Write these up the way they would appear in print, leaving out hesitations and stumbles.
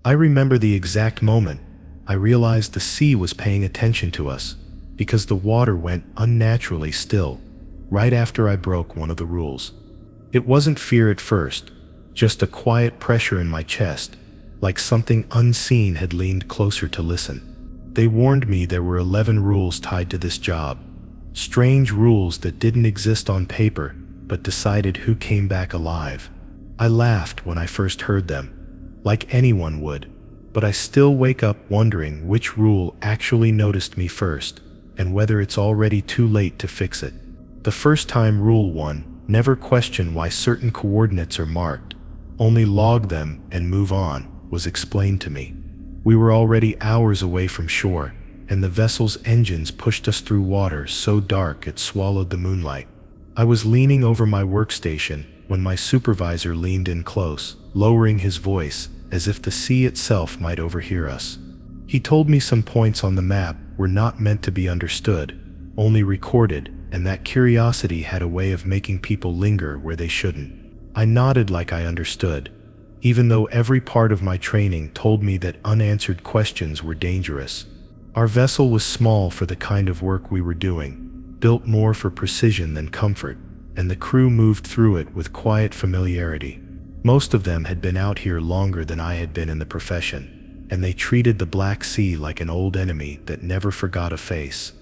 I remember the exact moment I realized the sea was paying attention to us, because the water went unnaturally still right after I broke one of the rules. It wasn't fear at first, just a quiet pressure in my chest, like something unseen had leaned closer to listen. They warned me there were 11 rules tied to this job, strange rules that didn't exist on paper but decided who came back alive. I laughed when I first heard them, like anyone would, but I still wake up wondering which rule actually noticed me first, and whether it's already too late to fix it. The first time Rule 1, never question why certain coordinates are marked, only log them and move on, was explained to me. We were already hours away from shore, and the vessel's engines pushed us through water so dark it swallowed the moonlight. I was leaning over my workstation when my supervisor leaned in close, lowering his voice as if the sea itself might overhear us. He told me some points on the map were not meant to be understood, only recorded, and that curiosity had a way of making people linger where they shouldn't. I nodded like I understood, even though every part of my training told me that unanswered questions were dangerous. Our vessel was small for the kind of work we were doing, built more for precision than comfort, and the crew moved through it with quiet familiarity. Most of them had been out here longer than I had been in the profession, and they treated the Black Sea like an old enemy that never forgot a face.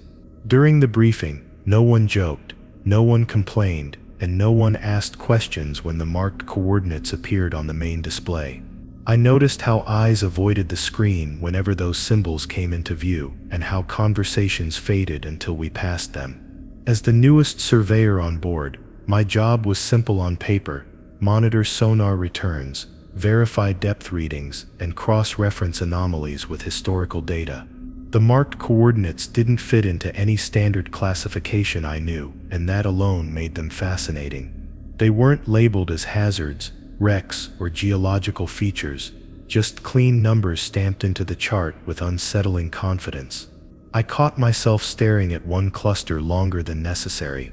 During the briefing, no one joked, no one complained, and no one asked questions when the marked coordinates appeared on the main display. I noticed how eyes avoided the screen whenever those symbols came into view, and how conversations faded until we passed them. As the newest surveyor on board, my job was simple on paper: monitor sonar returns, verify depth readings, and cross-reference anomalies with historical data. The marked coordinates didn't fit into any standard classification I knew, and that alone made them fascinating. They weren't labeled as hazards, wrecks, or geological features, just clean numbers stamped into the chart with unsettling confidence. I caught myself staring at one cluster longer than necessary,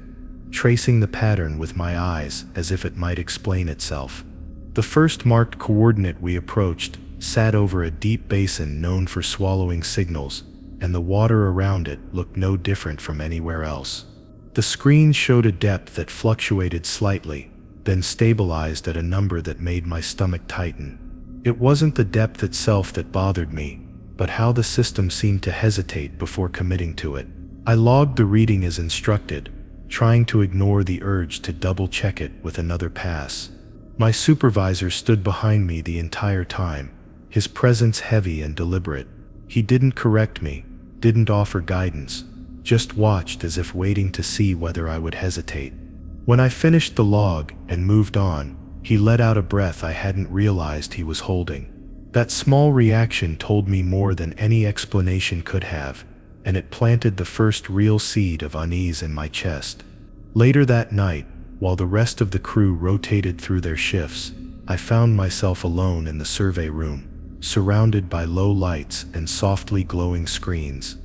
tracing the pattern with my eyes as if it might explain itself. The first marked coordinate we approached sat over a deep basin known for swallowing signals, and the water around it looked no different from anywhere else. The screen showed a depth that fluctuated slightly, then stabilized at a number that made my stomach tighten. It wasn't the depth itself that bothered me, but how the system seemed to hesitate before committing to it. I logged the reading as instructed, trying to ignore the urge to double-check it with another pass. My supervisor stood behind me the entire time, his presence heavy and deliberate. He didn't correct me, didn't offer guidance, just watched as if waiting to see whether I would hesitate. When I finished the log and moved on, he let out a breath I hadn't realized he was holding. That small reaction told me more than any explanation could have, and it planted the first real seed of unease in my chest. Later that night, while the rest of the crew rotated through their shifts, I found myself alone in the survey room, surrounded by low lights and softly glowing screens.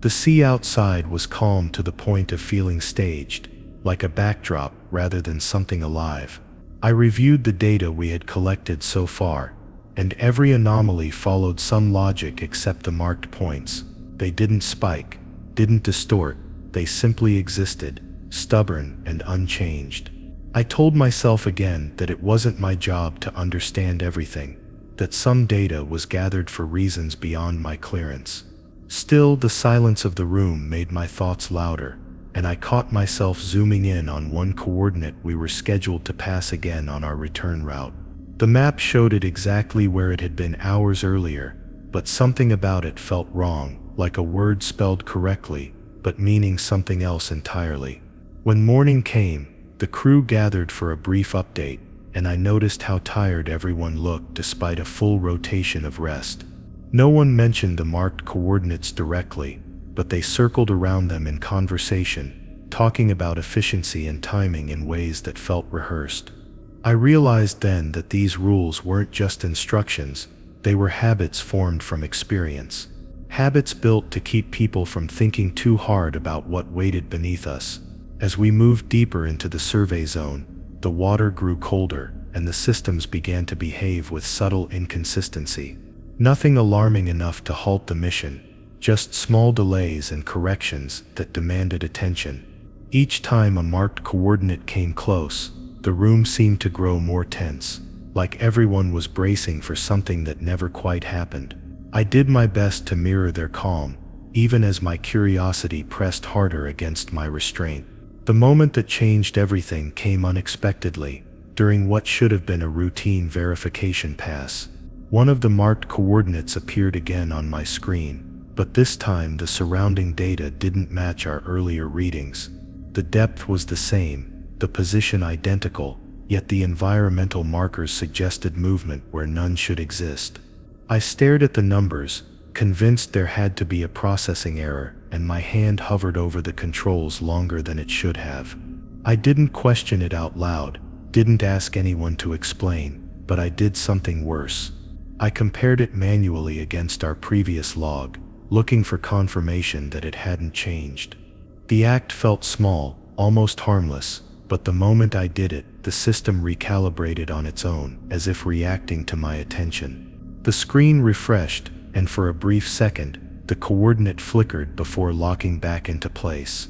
The sea outside was calm to the point of feeling staged, like a backdrop rather than something alive. I reviewed the data we had collected so far, and every anomaly followed some logic except the marked points. They didn't spike, didn't distort, they simply existed, stubborn and unchanged. I told myself again that it wasn't my job to understand everything, that some data was gathered for reasons beyond my clearance. Still, the silence of the room made my thoughts louder, and I caught myself zooming in on one coordinate we were scheduled to pass again on our return route. The map showed it exactly where it had been hours earlier, but something about it felt wrong, like a word spelled correctly, but meaning something else entirely. When morning came, the crew gathered for a brief update, and I noticed how tired everyone looked despite a full rotation of rest. No one mentioned the marked coordinates directly, but they circled around them in conversation, talking about efficiency and timing in ways that felt rehearsed. I realized then that these rules weren't just instructions, they were habits formed from experience. Habits built to keep people from thinking too hard about what waited beneath us. As we moved deeper into the survey zone, the water grew colder, and the systems began to behave with subtle inconsistency. Nothing alarming enough to halt the mission, just small delays and corrections that demanded attention. Each time a marked coordinate came close, the room seemed to grow more tense, like everyone was bracing for something that never quite happened. I did my best to mirror their calm, even as my curiosity pressed harder against my restraint. The moment that changed everything came unexpectedly, during what should have been a routine verification pass. One of the marked coordinates appeared again on my screen, but this time the surrounding data didn't match our earlier readings. The depth was the same, the position identical, yet the environmental markers suggested movement where none should exist. I stared at the numbers, convinced there had to be a processing error, and my hand hovered over the controls longer than it should have. I didn't question it out loud, didn't ask anyone to explain, but I did something worse. I compared it manually against our previous log, looking for confirmation that it hadn't changed. The act felt small, almost harmless, but the moment I did it, the system recalibrated on its own, as if reacting to my attention. The screen refreshed, and for a brief second, the coordinate flickered before locking back into place.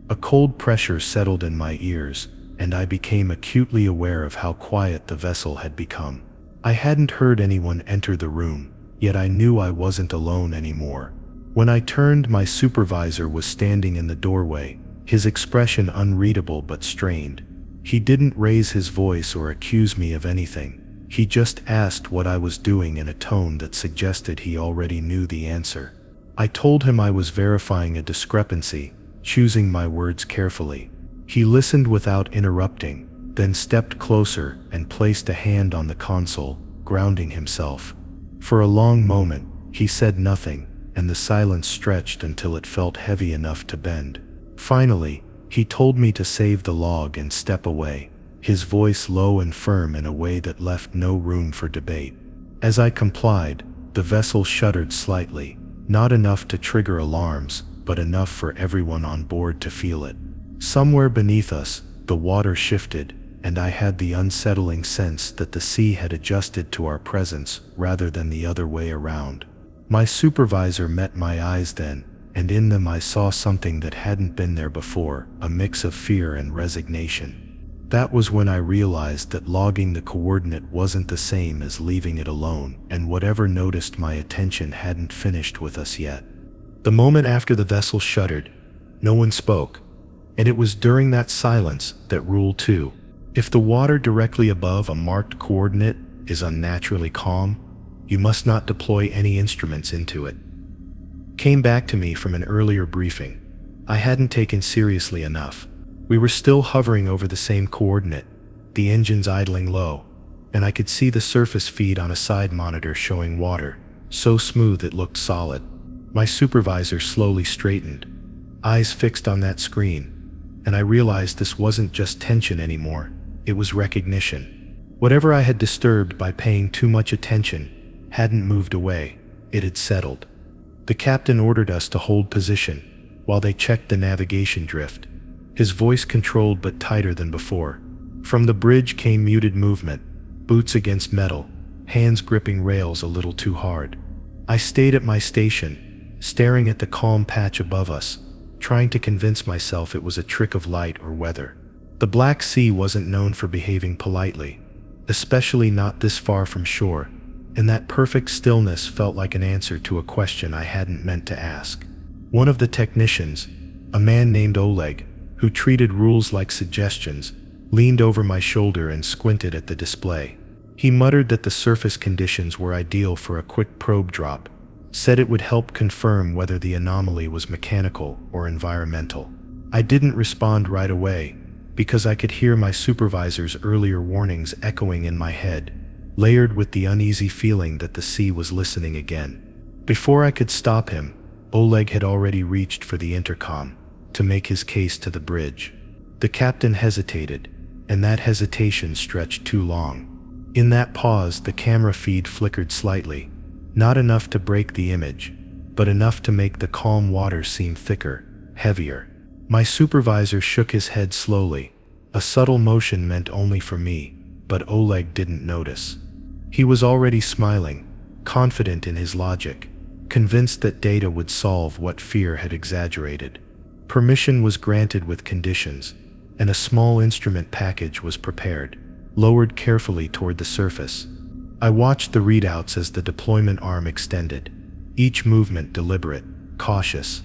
A cold pressure settled in my ears, and I became acutely aware of how quiet the vessel had become. I hadn't heard anyone enter the room, yet I knew I wasn't alone anymore. When I turned, my supervisor was standing in the doorway, his expression unreadable but strained. He didn't raise his voice or accuse me of anything. He just asked what I was doing in a tone that suggested he already knew the answer. I told him I was verifying a discrepancy, choosing my words carefully. He listened without interrupting, then stepped closer and placed a hand on the console, grounding himself. For a long moment, he said nothing, and the silence stretched until it felt heavy enough to bend. Finally, he told me to save the log and step away, his voice low and firm in a way that left no room for debate. As I complied, the vessel shuddered slightly, not enough to trigger alarms, but enough for everyone on board to feel it. Somewhere beneath us, the water shifted, and I had the unsettling sense that the sea had adjusted to our presence rather than the other way around. My supervisor met my eyes then, and in them I saw something that hadn't been there before, a mix of fear and resignation. That was when I realized that logging the coordinate wasn't the same as leaving it alone, and whatever noticed my attention hadn't finished with us yet. The moment after the vessel shuddered, no one spoke, and it was during that silence that Rule 2, if the water directly above a marked coordinate is unnaturally calm, you must not deploy any instruments into it, came back to me from an earlier briefing I hadn't taken seriously enough. We were still hovering over the same coordinate, the engines idling low, and I could see the surface feed on a side monitor showing water, so smooth it looked solid. My supervisor slowly straightened, eyes fixed on that screen, and I realized this wasn't just tension anymore, it was recognition. Whatever I had disturbed by paying too much attention hadn't moved away, it had settled. The captain ordered us to hold position while they checked the navigation drift, his voice controlled but tighter than before. From the bridge came muted movement, boots against metal, hands gripping rails a little too hard. I stayed at my station, staring at the calm patch above us, trying to convince myself it was a trick of light or weather. The Black Sea wasn't known for behaving politely, especially not this far from shore, and that perfect stillness felt like an answer to a question I hadn't meant to ask. One of the technicians, a man named Oleg, who treated rules like suggestions, leaned over my shoulder and squinted at the display. He muttered that the surface conditions were ideal for a quick probe drop, said it would help confirm whether the anomaly was mechanical or environmental. I didn't respond right away, because I could hear my supervisor's earlier warnings echoing in my head, layered with the uneasy feeling that the sea was listening again. Before I could stop him, Oleg had already reached for the intercom to make his case to the bridge. The captain hesitated, and that hesitation stretched too long. In that pause, the camera feed flickered slightly, not enough to break the image, but enough to make the calm water seem thicker, heavier. My supervisor shook his head slowly, a subtle motion meant only for me, but Oleg didn't notice. He was already smiling, confident in his logic, convinced that data would solve what fear had exaggerated. Permission was granted with conditions, and a small instrument package was prepared, lowered carefully toward the surface. I watched the readouts as the deployment arm extended, each movement deliberate, cautious.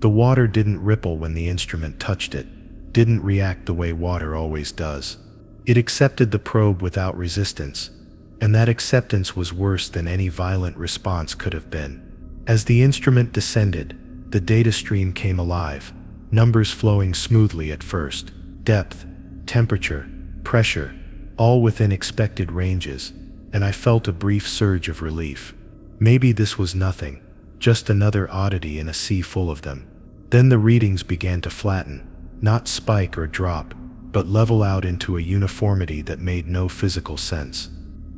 The water didn't ripple when the instrument touched it, didn't react the way water always does. It accepted the probe without resistance, and that acceptance was worse than any violent response could have been. As the instrument descended, the data stream came alive, numbers flowing smoothly at first. Depth, temperature, pressure, all within expected ranges, and I felt a brief surge of relief. Maybe this was nothing, just another oddity in a sea full of them. Then the readings began to flatten, not spike or drop, but level out into a uniformity that made no physical sense.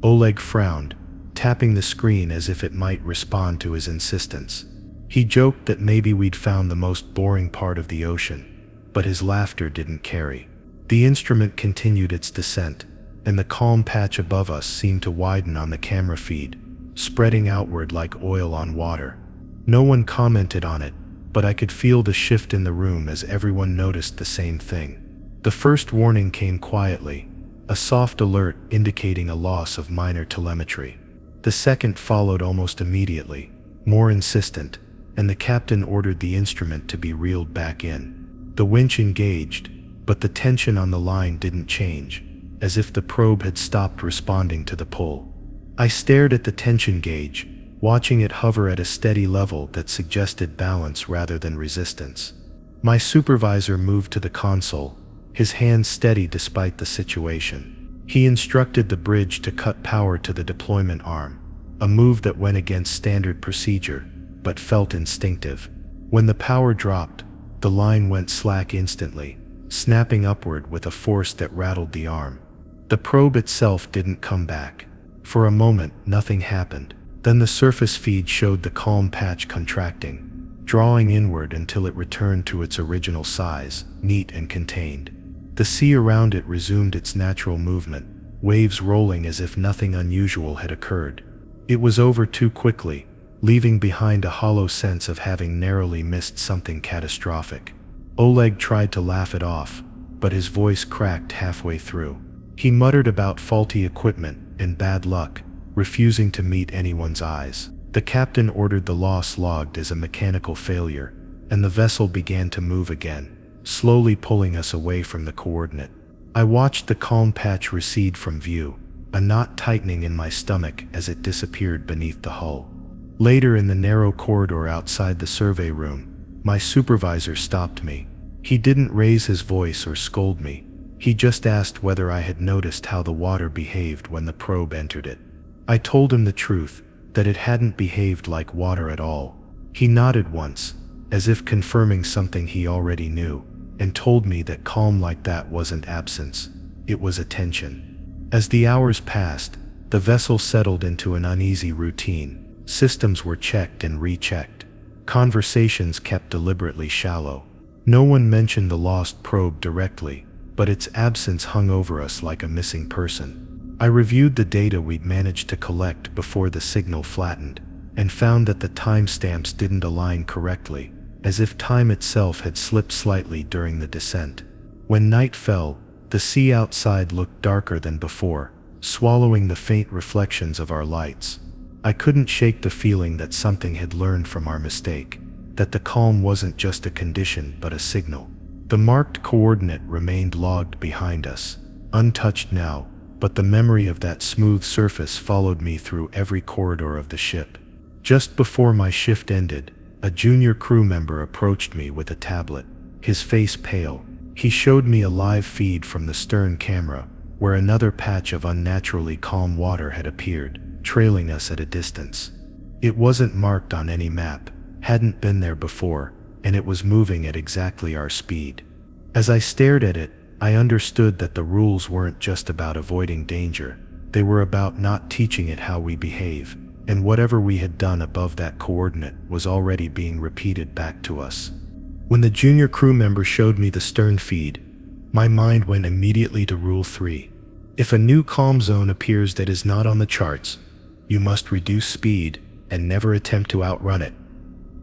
Oleg frowned, tapping the screen as if it might respond to his insistence. He joked that maybe we'd found the most boring part of the ocean, but his laughter didn't carry. The instrument continued its descent, and the calm patch above us seemed to widen on the camera feed, spreading outward like oil on water. No one commented on it, but I could feel the shift in the room as everyone noticed the same thing. The first warning came quietly, a soft alert indicating a loss of minor telemetry. The second followed almost immediately, more insistent, and the captain ordered the instrument to be reeled back in. The winch engaged, but the tension on the line didn't change, as if the probe had stopped responding to the pull. I stared at the tension gauge, watching it hover at a steady level that suggested balance rather than resistance. My supervisor moved to the console, his hand steady despite the situation. He instructed the bridge to cut power to the deployment arm, a move that went against standard procedure, but felt instinctive. When the power dropped, the line went slack instantly, snapping upward with a force that rattled the arm. The probe itself didn't come back. For a moment, nothing happened. Then the surface feed showed the calm patch contracting, drawing inward until it returned to its original size, neat and contained. The sea around it resumed its natural movement, waves rolling as if nothing unusual had occurred. It was over too quickly, leaving behind a hollow sense of having narrowly missed something catastrophic. Oleg tried to laugh it off, but his voice cracked halfway through. He muttered about faulty equipment and bad luck, refusing to meet anyone's eyes. The captain ordered the loss logged as a mechanical failure, and the vessel began to move again, slowly pulling us away from the coordinate. I watched the calm patch recede from view, a knot tightening in my stomach as it disappeared beneath the hull. Later in the narrow corridor outside the survey room, my supervisor stopped me. He didn't raise his voice or scold me. He just asked whether I had noticed how the water behaved when the probe entered it. I told him the truth, that it hadn't behaved like water at all. He nodded once, as if confirming something he already knew, and told me that calm like that wasn't absence, it was attention. As the hours passed, the vessel settled into an uneasy routine. Systems were checked and rechecked. Conversations kept deliberately shallow. No one mentioned the lost probe directly, but its absence hung over us like a missing person. I reviewed the data we'd managed to collect before the signal flattened, and found that the timestamps didn't align correctly, as if time itself had slipped slightly during the descent. When night fell, the sea outside looked darker than before, swallowing the faint reflections of our lights. I couldn't shake the feeling that something had learned from our mistake, that the calm wasn't just a condition but a signal. The marked coordinate remained logged behind us, untouched now, but the memory of that smooth surface followed me through every corridor of the ship. Just before my shift ended, a junior crew member approached me with a tablet, his face pale. He showed me a live feed from the stern camera, where another patch of unnaturally calm water had appeared, trailing us at a distance. It wasn't marked on any map, hadn't been there before, and it was moving at exactly our speed. As I stared at it, I understood that the rules weren't just about avoiding danger, they were about not teaching it how we behave, and whatever we had done above that coordinate was already being repeated back to us. When the junior crew member showed me the stern feed, my mind went immediately to Rule 3. If a new calm zone appears that is not on the charts, You must reduce speed and never attempt to outrun it.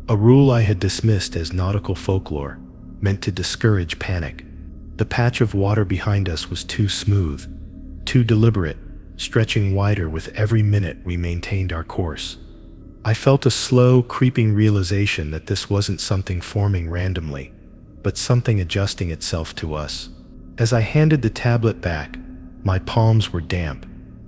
A rule I had dismissed as nautical folklore, meant to discourage panic. The patch of water behind us was too smooth, too deliberate, stretching wider with every minute we maintained our course. I felt a slow, creeping realization that this wasn't something forming randomly, but something adjusting itself to us. As I handed the tablet back, my palms were damp,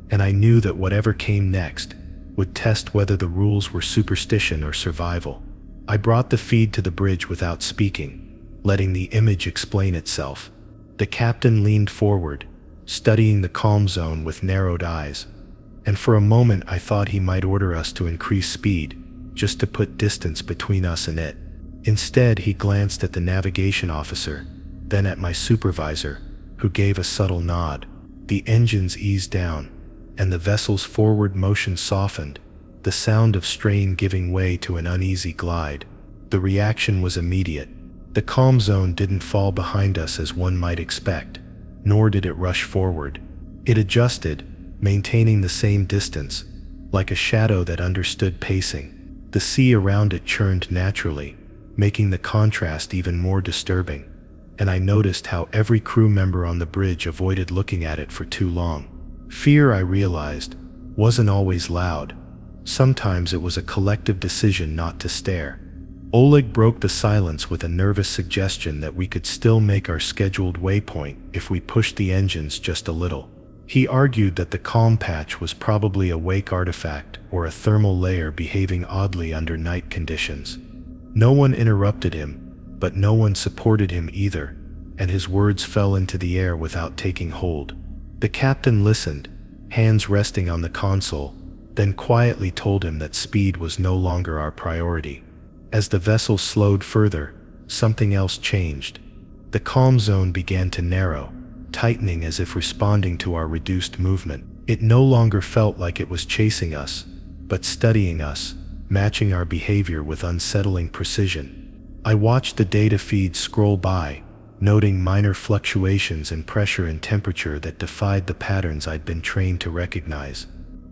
and I knew that whatever came next would test whether the rules were superstition or survival. I brought the feed to the bridge without speaking, letting the image explain itself. The captain leaned forward, studying the calm zone with narrowed eyes, and for a moment I thought he might order us to increase speed, just to put distance between us and it. Instead, he glanced at the navigation officer, then at my supervisor, who gave a subtle nod. The engines eased down, and the vessel's forward motion softened, the sound of strain giving way to an uneasy glide. The reaction was immediate. The calm zone didn't fall behind us as one might expect, nor did it rush forward. It adjusted, maintaining the same distance, like a shadow that understood pacing. The sea around it churned naturally, making the contrast even more disturbing, and I noticed how every crew member on the bridge avoided looking at it for too long. Fear, I realized, wasn't always loud. Sometimes it was a collective decision not to stare. Oleg broke the silence with a nervous suggestion that we could still make our scheduled waypoint if we pushed the engines just a little. He argued that the calm patch was probably a wake artifact or a thermal layer behaving oddly under night conditions. No one interrupted him, but no one supported him either, and his words fell into the air without taking hold. The captain listened, hands resting on the console, then quietly told him that speed was no longer our priority. As the vessel slowed further, something else changed. The calm zone began to narrow, tightening as if responding to our reduced movement. It no longer felt like it was chasing us, but studying us, matching our behavior with unsettling precision. I watched the data feed scroll by, noting minor fluctuations in pressure and temperature that defied the patterns I'd been trained to recognize.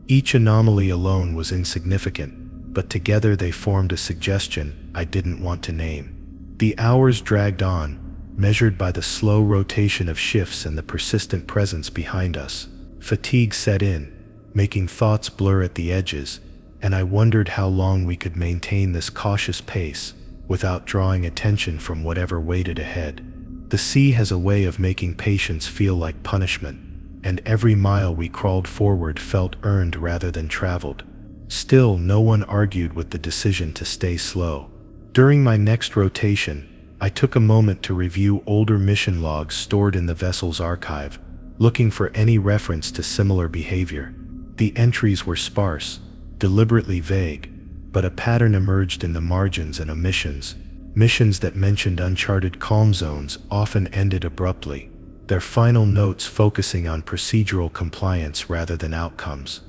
Each anomaly alone was insignificant, but together they formed a suggestion I didn't want to name. The hours dragged on, measured by the slow rotation of shifts and the persistent presence behind us. Fatigue set in, making thoughts blur at the edges, and I wondered how long we could maintain this cautious pace without drawing attention from whatever waited ahead. The sea has a way of making patience feel like punishment, and every mile we crawled forward felt earned rather than traveled. Still, no one argued with the decision to stay slow. During my next rotation, I took a moment to review older mission logs stored in the vessel's archive, looking for any reference to similar behavior. The entries were sparse, deliberately vague, but a pattern emerged in the margins and omissions. Missions that mentioned uncharted calm zones often ended abruptly, their final notes focusing on procedural compliance rather than outcomes.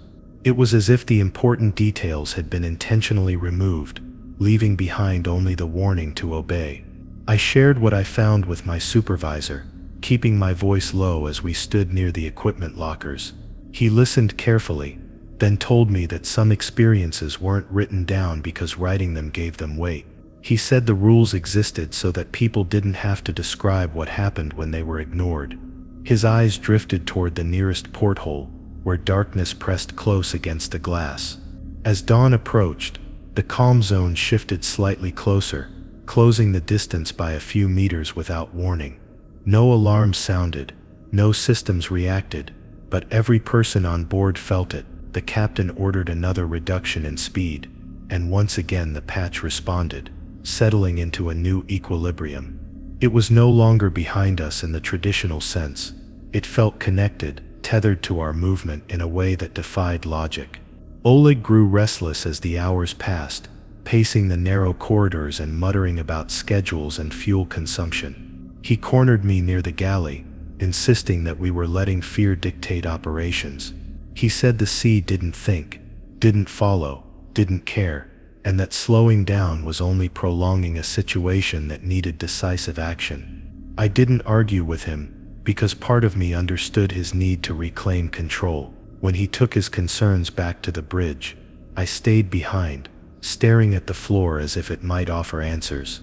It was as if the important details had been intentionally removed, leaving behind only the warning to obey. I shared what I found with my supervisor, keeping my voice low as we stood near the equipment lockers. He listened carefully, then told me that some experiences weren't written down because writing them gave them weight. He said the rules existed so that people didn't have to describe what happened when they were ignored. His eyes drifted toward the nearest porthole, where darkness pressed close against the glass. As dawn approached, the calm zone shifted slightly closer, closing the distance by a few meters without warning. No alarms sounded, no systems reacted, but every person on board felt it. The captain ordered another reduction in speed, and once again the patch responded, settling into a new equilibrium. It was no longer behind us in the traditional sense. It felt connected, tethered to our movement in a way that defied logic. Oleg grew restless as the hours passed, pacing the narrow corridors and muttering about schedules and fuel consumption. He cornered me near the galley, insisting that we were letting fear dictate operations. He said the sea didn't think, didn't follow, didn't care, and that slowing down was only prolonging a situation that needed decisive action. I didn't argue with him, because part of me understood his need to reclaim control. When he took his concerns back to the bridge, I stayed behind, staring at the floor as if it might offer answers.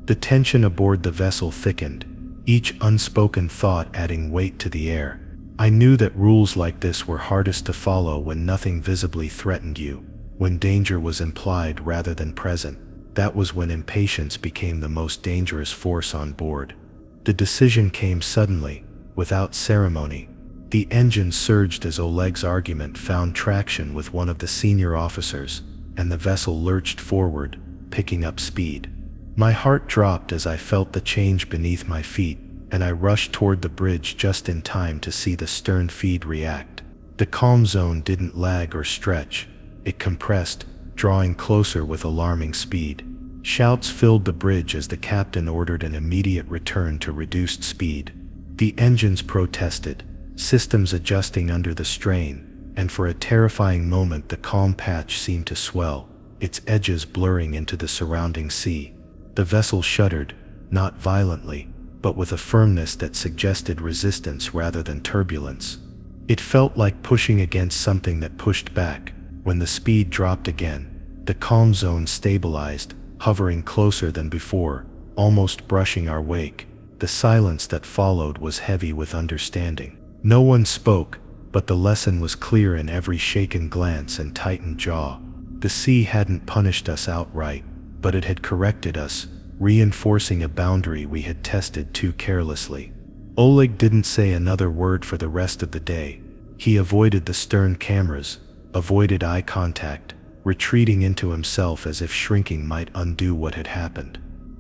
The tension aboard the vessel thickened, each unspoken thought adding weight to the air. I knew that rules like this were hardest to follow when nothing visibly threatened you, when danger was implied rather than present. That was when impatience became the most dangerous force on board. The decision came suddenly, without ceremony. The engine surged as Oleg's argument found traction with one of the senior officers, and the vessel lurched forward, picking up speed. My heart dropped as I felt the change beneath my feet, and I rushed toward the bridge just in time to see the stern feed react. The calm zone didn't lag or stretch. It compressed, drawing closer with alarming speed. Shouts filled the bridge as the captain ordered an immediate return to reduced speed. The engines protested, systems adjusting under the strain, and for a terrifying moment the calm patch seemed to swell, its edges blurring into the surrounding sea. The vessel shuddered, not violently, but with a firmness that suggested resistance rather than turbulence. It felt like pushing against something that pushed back. When the speed dropped again, the calm zone stabilized, hovering closer than before, almost brushing our wake. The silence that followed was heavy with understanding. No one spoke, but the lesson was clear in every shaken glance and tightened jaw. The sea hadn't punished us outright, but it had corrected us, reinforcing a boundary we had tested too carelessly. Oleg didn't say another word for the rest of the day. He avoided the stern cameras, avoided eye contact, retreating into himself as if shrinking might undo what had happened.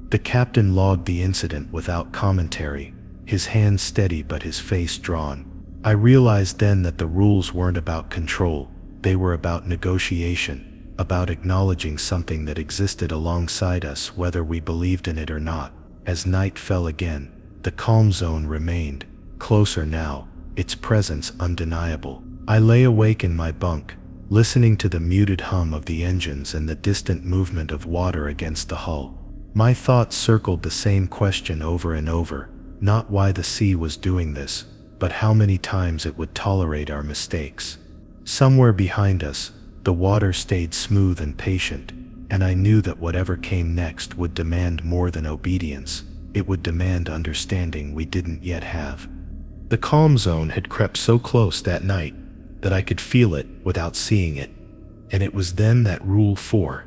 The captain logged the incident without commentary, his hands steady but his face drawn. I realized then that the rules weren't about control, they were about negotiation, about acknowledging something that existed alongside us whether we believed in it or not. As night fell again, the calm zone remained, closer now, its presence undeniable. I lay awake in my bunk, listening to the muted hum of the engines and the distant movement of water against the hull. My thoughts circled the same question over and over, not why the sea was doing this, but how many times it would tolerate our mistakes. Somewhere behind us, the water stayed smooth and patient, and I knew that whatever came next would demand more than obedience. It would demand understanding we didn't yet have. The calm zone had crept so close that night that I could feel it without seeing it, and it was then that Rule 4.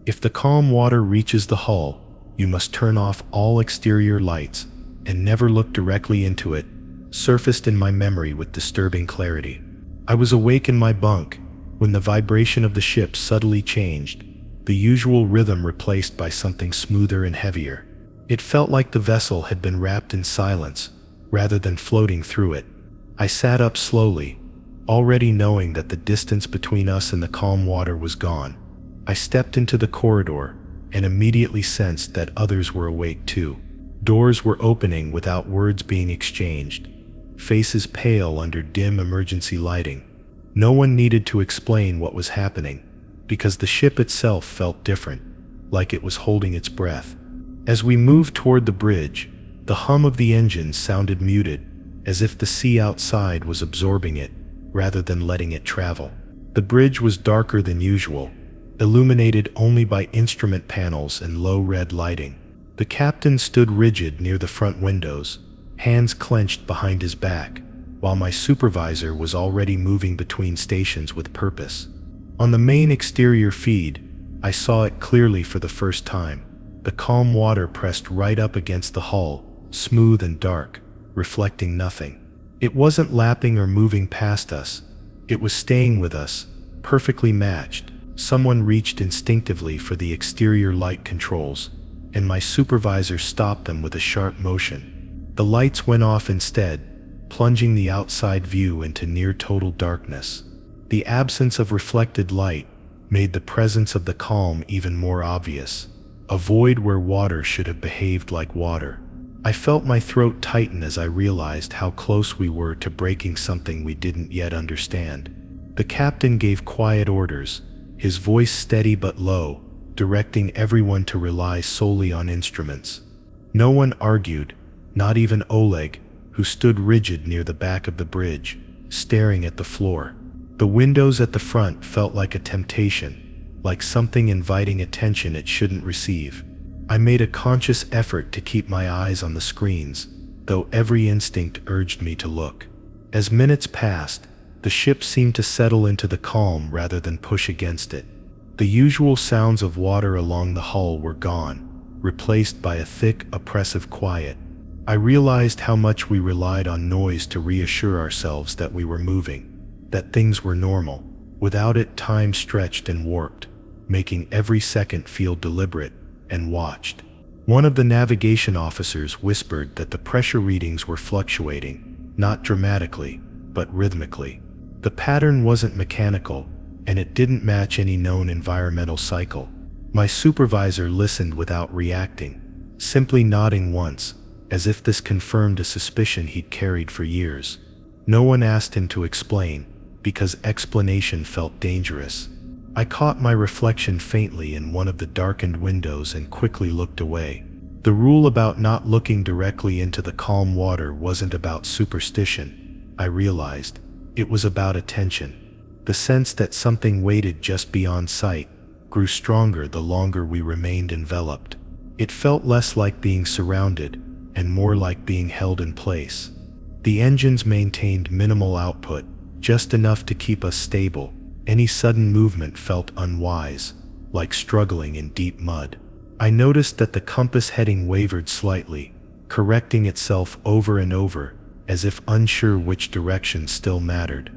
If the calm water reaches the hull, you must turn off all exterior lights and never look directly into it, surfaced in my memory with disturbing clarity. I was awake in my bunk when the vibration of the ship subtly changed, the usual rhythm replaced by something smoother and heavier. It felt like the vessel had been wrapped in silence, rather than floating through it. I sat up slowly, already knowing that the distance between us and the calm water was gone. I stepped into the corridor and immediately sensed that others were awake too. Doors were opening without words being exchanged, faces pale under dim emergency lighting. No one needed to explain what was happening, because the ship itself felt different, like it was holding its breath. As we moved toward the bridge, the hum of the engines sounded muted, as if the sea outside was absorbing it, rather than letting it travel. The bridge was darker than usual, illuminated only by instrument panels and low red lighting. The captain stood rigid near the front windows, hands clenched behind his back, while my supervisor was already moving between stations with purpose. On the main exterior feed, I saw it clearly for the first time. The calm water pressed right up against the hull, smooth and dark, reflecting nothing. It wasn't lapping or moving past us. It was staying with us, perfectly matched. Someone reached instinctively for the exterior light controls, and my supervisor stopped them with a sharp motion. The lights went off instead, plunging the outside view into near total darkness. The absence of reflected light made the presence of the calm even more obvious, a void where water should have behaved like water. I felt my throat tighten as I realized how close we were to breaking something we didn't yet understand. The captain gave quiet orders, his voice steady but low, directing everyone to rely solely on instruments. No one argued, not even Oleg, who stood rigid near the back of the bridge, staring at the floor. The windows at the front felt like a temptation, like something inviting attention it shouldn't receive. I made a conscious effort to keep my eyes on the screens, though every instinct urged me to look. As minutes passed, the ship seemed to settle into the calm rather than push against it. The usual sounds of water along the hull were gone, replaced by a thick, oppressive quiet. I realized how much we relied on noise to reassure ourselves that we were moving, that things were normal. Without it, time stretched and warped, making every second feel deliberate and watched. One of the navigation officers whispered that the pressure readings were fluctuating, not dramatically, but rhythmically. The pattern wasn't mechanical, and it didn't match any known environmental cycle. My supervisor listened without reacting, simply nodding once, as if this confirmed a suspicion he'd carried for years. No one asked him to explain, because explanation felt dangerous. I caught my reflection faintly in one of the darkened windows and quickly looked away. The rule about not looking directly into the calm water wasn't about superstition, I realized. It was about attention. The sense that something waited just beyond sight grew stronger the longer we remained enveloped. It felt less like being surrounded and more like being held in place. The engines maintained minimal output, just enough to keep us stable. Any sudden movement felt unwise, like struggling in deep mud. I noticed that the compass heading wavered slightly, correcting itself over and over, as if unsure which direction still mattered.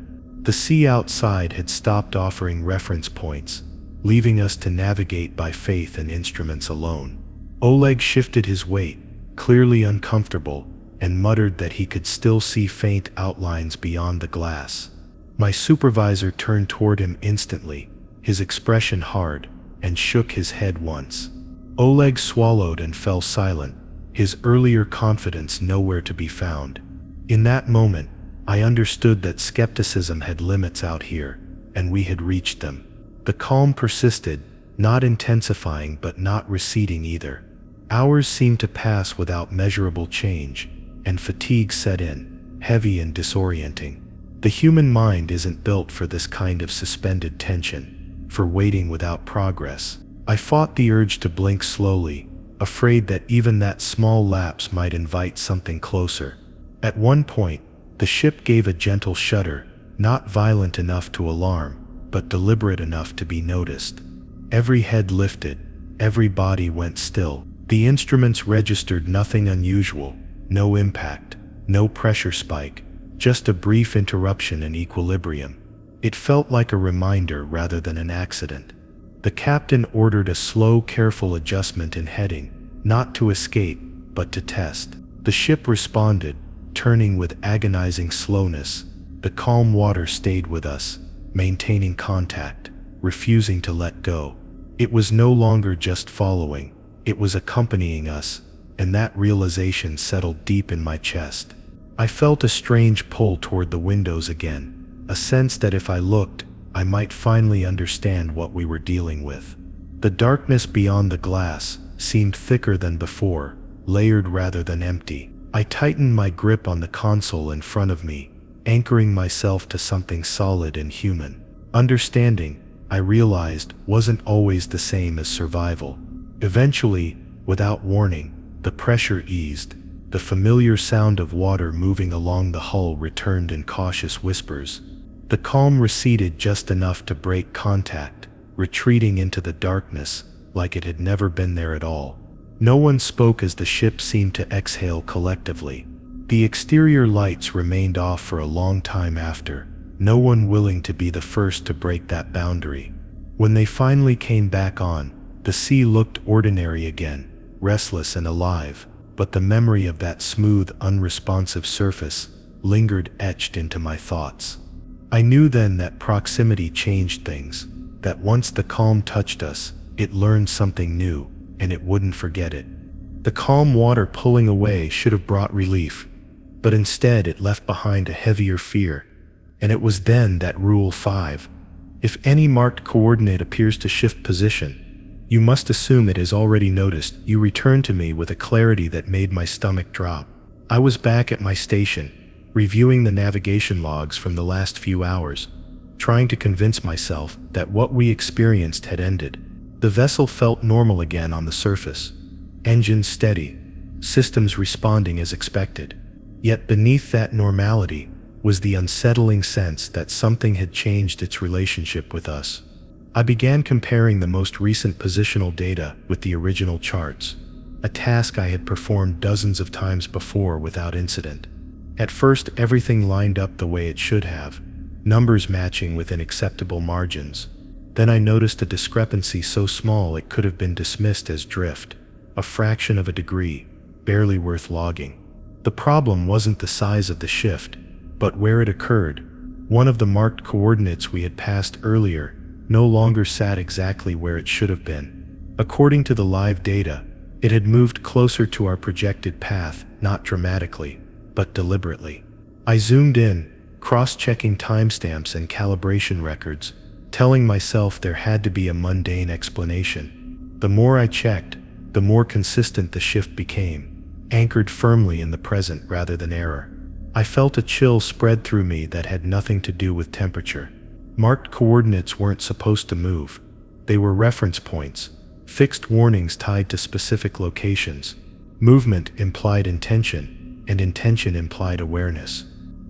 The sea outside had stopped offering reference points, leaving us to navigate by faith and instruments alone. Oleg shifted his weight, clearly uncomfortable, and muttered that he could still see faint outlines beyond the glass. My supervisor turned toward him instantly, his expression hard, and shook his head once. Oleg swallowed and fell silent, his earlier confidence nowhere to be found. In that moment, I understood that skepticism had limits out here, and we had reached them. The calm persisted, not intensifying but not receding either. Hours seemed to pass without measurable change, and fatigue set in, heavy and disorienting. The human mind isn't built for this kind of suspended tension, for waiting without progress. I fought the urge to blink slowly, afraid that even that small lapse might invite something closer. At one point, the ship gave a gentle shudder, not violent enough to alarm, but deliberate enough to be noticed. Every head lifted, every body went still. The instruments registered nothing unusual, no impact, no pressure spike, just a brief interruption in equilibrium. It felt like a reminder rather than an accident. The captain ordered a slow, careful adjustment in heading, not to escape, but to test. The ship responded, turning with agonizing slowness. The calm water stayed with us, maintaining contact, refusing to let go. It was no longer just following, it was accompanying us, and that realization settled deep in my chest. I felt a strange pull toward the windows again, a sense that if I looked, I might finally understand what we were dealing with. The darkness beyond the glass seemed thicker than before, layered rather than empty. I tightened my grip on the console in front of me, anchoring myself to something solid and human. Understanding, I realized, wasn't always the same as survival. Eventually, without warning, the pressure eased. The familiar sound of water moving along the hull returned in cautious whispers. The calm receded just enough to break contact, retreating into the darkness like it had never been there at all. No one spoke as the ship seemed to exhale collectively. The exterior lights remained off for a long time after, no one willing to be the first to break that boundary. When they finally came back on, the sea looked ordinary again, restless and alive, but the memory of that smooth, unresponsive surface lingered etched into my thoughts. I knew then that proximity changed things, that once the calm touched us, it learned something new, and it wouldn't forget it. The calm water pulling away should have brought relief, but instead it left behind a heavier fear. And it was then that Rule 5, if any marked coordinate appears to shift position, you must assume it is already noticed. You returned to me with a clarity that made my stomach drop. I was back at my station, reviewing the navigation logs from the last few hours, trying to convince myself that what we experienced had ended. The vessel felt normal again on the surface, engines steady, systems responding as expected. Yet beneath that normality was the unsettling sense that something had changed its relationship with us. I began comparing the most recent positional data with the original charts, a task I had performed dozens of times before without incident. At first, everything lined up the way it should have, numbers matching within acceptable margins. Then I noticed a discrepancy so small it could have been dismissed as drift, a fraction of a degree, barely worth logging. The problem wasn't the size of the shift, but where it occurred. One of the marked coordinates we had passed earlier no longer sat exactly where it should have been. According to the live data, it had moved closer to our projected path, not dramatically, but deliberately. I zoomed in, cross-checking timestamps and calibration records, telling myself there had to be a mundane explanation. The more I checked, the more consistent the shift became, anchored firmly in the present rather than error. I felt a chill spread through me that had nothing to do with temperature. Marked coordinates weren't supposed to move. They were reference points, fixed warnings tied to specific locations. Movement implied intention, and intention implied awareness.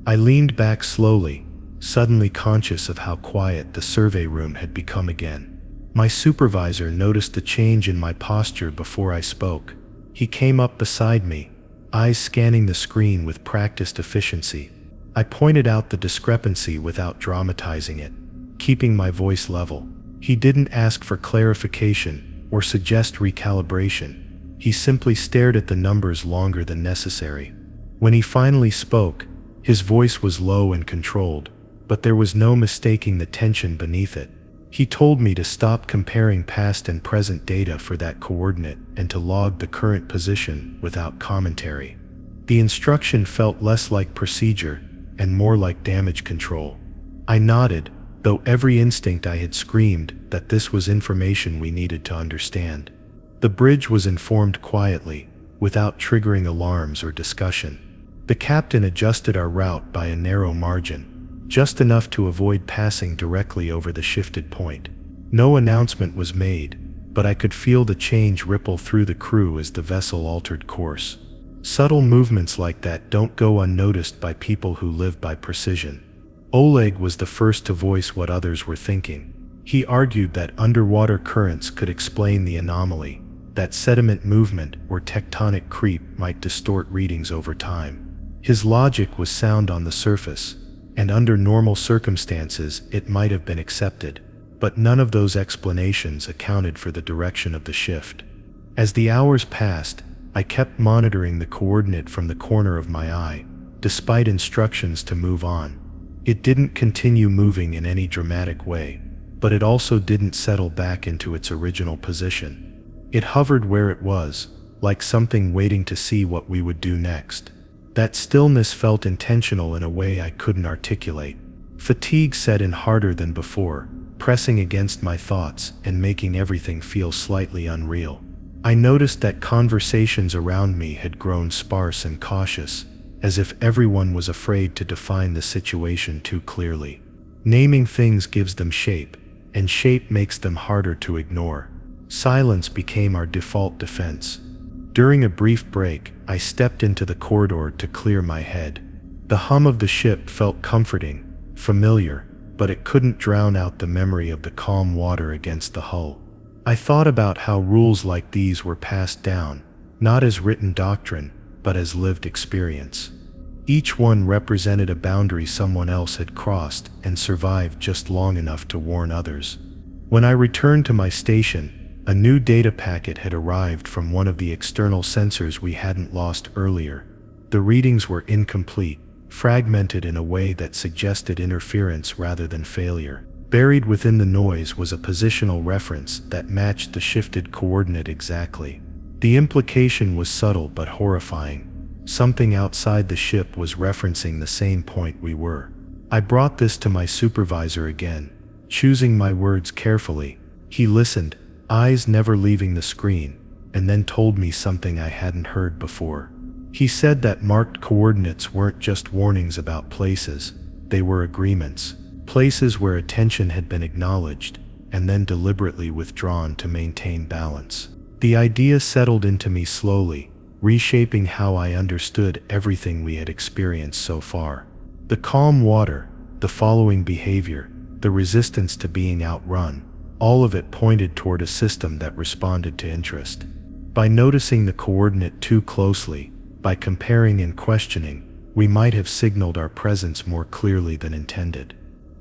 I leaned back slowly, suddenly conscious of how quiet the survey room had become again. My supervisor noticed the change in my posture before I spoke. He came up beside me, eyes scanning the screen with practiced efficiency. I pointed out the discrepancy without dramatizing it, keeping my voice level. He didn't ask for clarification or suggest recalibration. He simply stared at the numbers longer than necessary. When he finally spoke, his voice was low and controlled, but there was no mistaking the tension beneath it. He told me to stop comparing past and present data for that coordinate and to log the current position without commentary. The instruction felt less like procedure and more like damage control. I nodded, though every instinct I had screamed that this was information we needed to understand. The bridge was informed quietly, without triggering alarms or discussion. The captain adjusted our route by a narrow margin, just enough to avoid passing directly over the shifted point. No announcement was made, but I could feel the change ripple through the crew as the vessel altered course. Subtle movements like that don't go unnoticed by people who live by precision. Oleg was the first to voice what others were thinking. He argued that underwater currents could explain the anomaly, that sediment movement or tectonic creep might distort readings over time. His logic was sound on the surface, and under normal circumstances it might have been accepted, but none of those explanations accounted for the direction of the shift. As the hours passed, I kept monitoring the coordinate from the corner of my eye, despite instructions to move on. It didn't continue moving in any dramatic way, but it also didn't settle back into its original position. It hovered where it was, like something waiting to see what we would do next. That stillness felt intentional in a way I couldn't articulate. Fatigue set in harder than before, pressing against my thoughts and making everything feel slightly unreal. I noticed that conversations around me had grown sparse and cautious, as if everyone was afraid to define the situation too clearly. Naming things gives them shape, and shape makes them harder to ignore. Silence became our default defense. During a brief break, I stepped into the corridor to clear my head. The hum of the ship felt comforting, familiar, but it couldn't drown out the memory of the calm water against the hull. I thought about how rules like these were passed down, not as written doctrine, but as lived experience. Each one represented a boundary someone else had crossed and survived just long enough to warn others. When I returned to my station, a new data packet had arrived from one of the external sensors we hadn't lost earlier. The readings were incomplete, fragmented in a way that suggested interference rather than failure. Buried within the noise was a positional reference that matched the shifted coordinate exactly. The implication was subtle but horrifying. Something outside the ship was referencing the same point we were. I brought this to my supervisor again, choosing my words carefully. He listened, eyes never leaving the screen, and then told me something I hadn't heard before. He said that marked coordinates weren't just warnings about places, they were agreements, places where attention had been acknowledged and then deliberately withdrawn to maintain balance. The idea settled into me slowly, reshaping how I understood everything we had experienced so far. The calm water, the following behavior, the resistance to being outrun, all of it pointed toward a system that responded to interest. By noticing the coordinate too closely, by comparing and questioning, we might have signaled our presence more clearly than intended.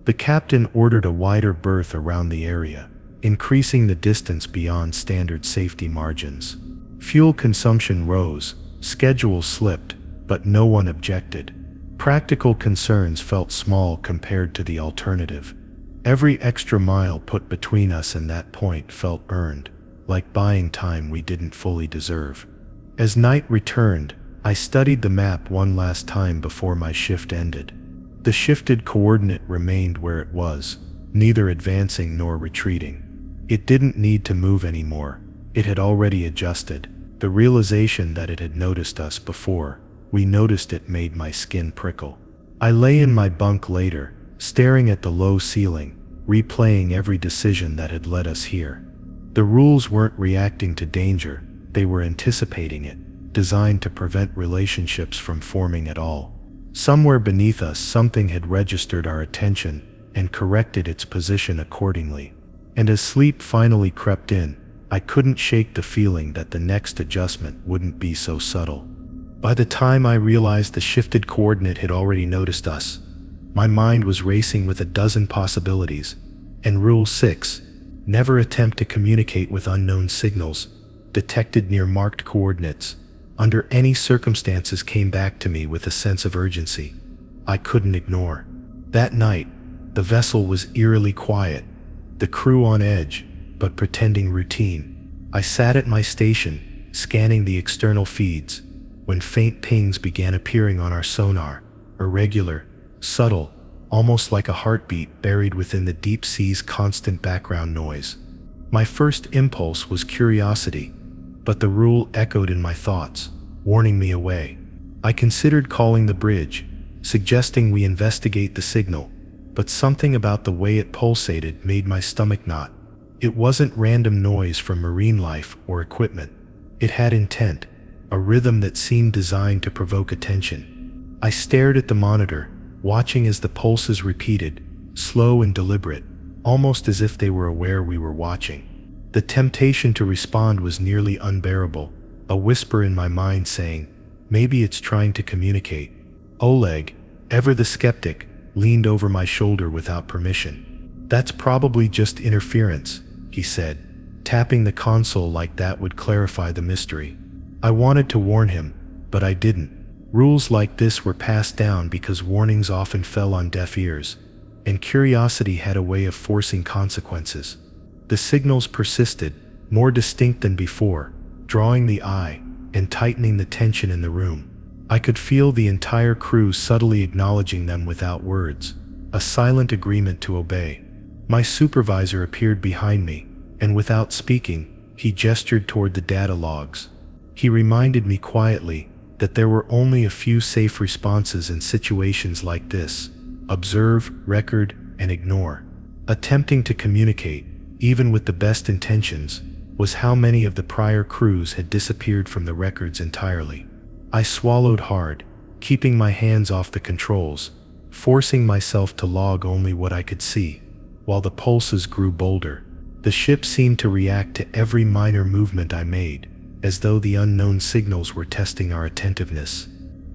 The captain ordered a wider berth around the area, increasing the distance beyond standard safety margins. Fuel consumption rose, schedules slipped, but no one objected. Practical concerns felt small compared to the alternative. Every extra mile put between us and that point felt earned, like buying time we didn't fully deserve. As night returned, I studied the map one last time before my shift ended. The shifted coordinate remained where it was, neither advancing nor retreating. It didn't need to move anymore. It had already adjusted. The realization that it had noticed us before we noticed it made my skin prickle. I lay in my bunk later, staring at the low ceiling, replaying every decision that had led us here. The rules weren't reacting to danger, they were anticipating it, designed to prevent relationships from forming at all. Somewhere beneath us, something had registered our attention and corrected its position accordingly. And as sleep finally crept in, I couldn't shake the feeling that the next adjustment wouldn't be so subtle. By the time I realized the shifted coordinate had already noticed us, my mind was racing with a dozen possibilities. And Rule 6, never attempt to communicate with unknown signals, detected near marked coordinates, under any circumstances came back to me with a sense of urgency I couldn't ignore. That night, the vessel was eerily quiet, the crew on edge, but pretending routine. I sat at my station, scanning the external feeds, when faint pings began appearing on our sonar, irregular, subtle, almost like a heartbeat buried within the deep sea's constant background noise. My first impulse was curiosity, but the rule echoed in my thoughts, warning me away. I considered calling the bridge, suggesting we investigate the signal, but something about the way it pulsated made my stomach knot. It wasn't random noise from marine life or equipment. It had intent, a rhythm that seemed designed to provoke attention. I stared at the monitor, watching as the pulses repeated, slow and deliberate, almost as if they were aware we were watching. The temptation to respond was nearly unbearable, a whisper in my mind saying, maybe it's trying to communicate. Oleg, ever the skeptic, leaned over my shoulder without permission. That's probably just interference, he said, tapping the console like that would clarify the mystery. I wanted to warn him, but I didn't. Rules like this were passed down because warnings often fell on deaf ears, and curiosity had a way of forcing consequences. The signals persisted, more distinct than before, drawing the eye and tightening the tension in the room. I could feel the entire crew subtly acknowledging them without words, a silent agreement to obey. My supervisor appeared behind me, and without speaking, he gestured toward the data logs. He reminded me quietly that there were only a few safe responses in situations like this: observe, record, and ignore. Attempting to communicate, even with the best intentions, was how many of the prior crews had disappeared from the records entirely. I swallowed hard, keeping my hands off the controls, forcing myself to log only what I could see. While the pulses grew bolder, the ship seemed to react to every minor movement I made, as though the unknown signals were testing our attentiveness.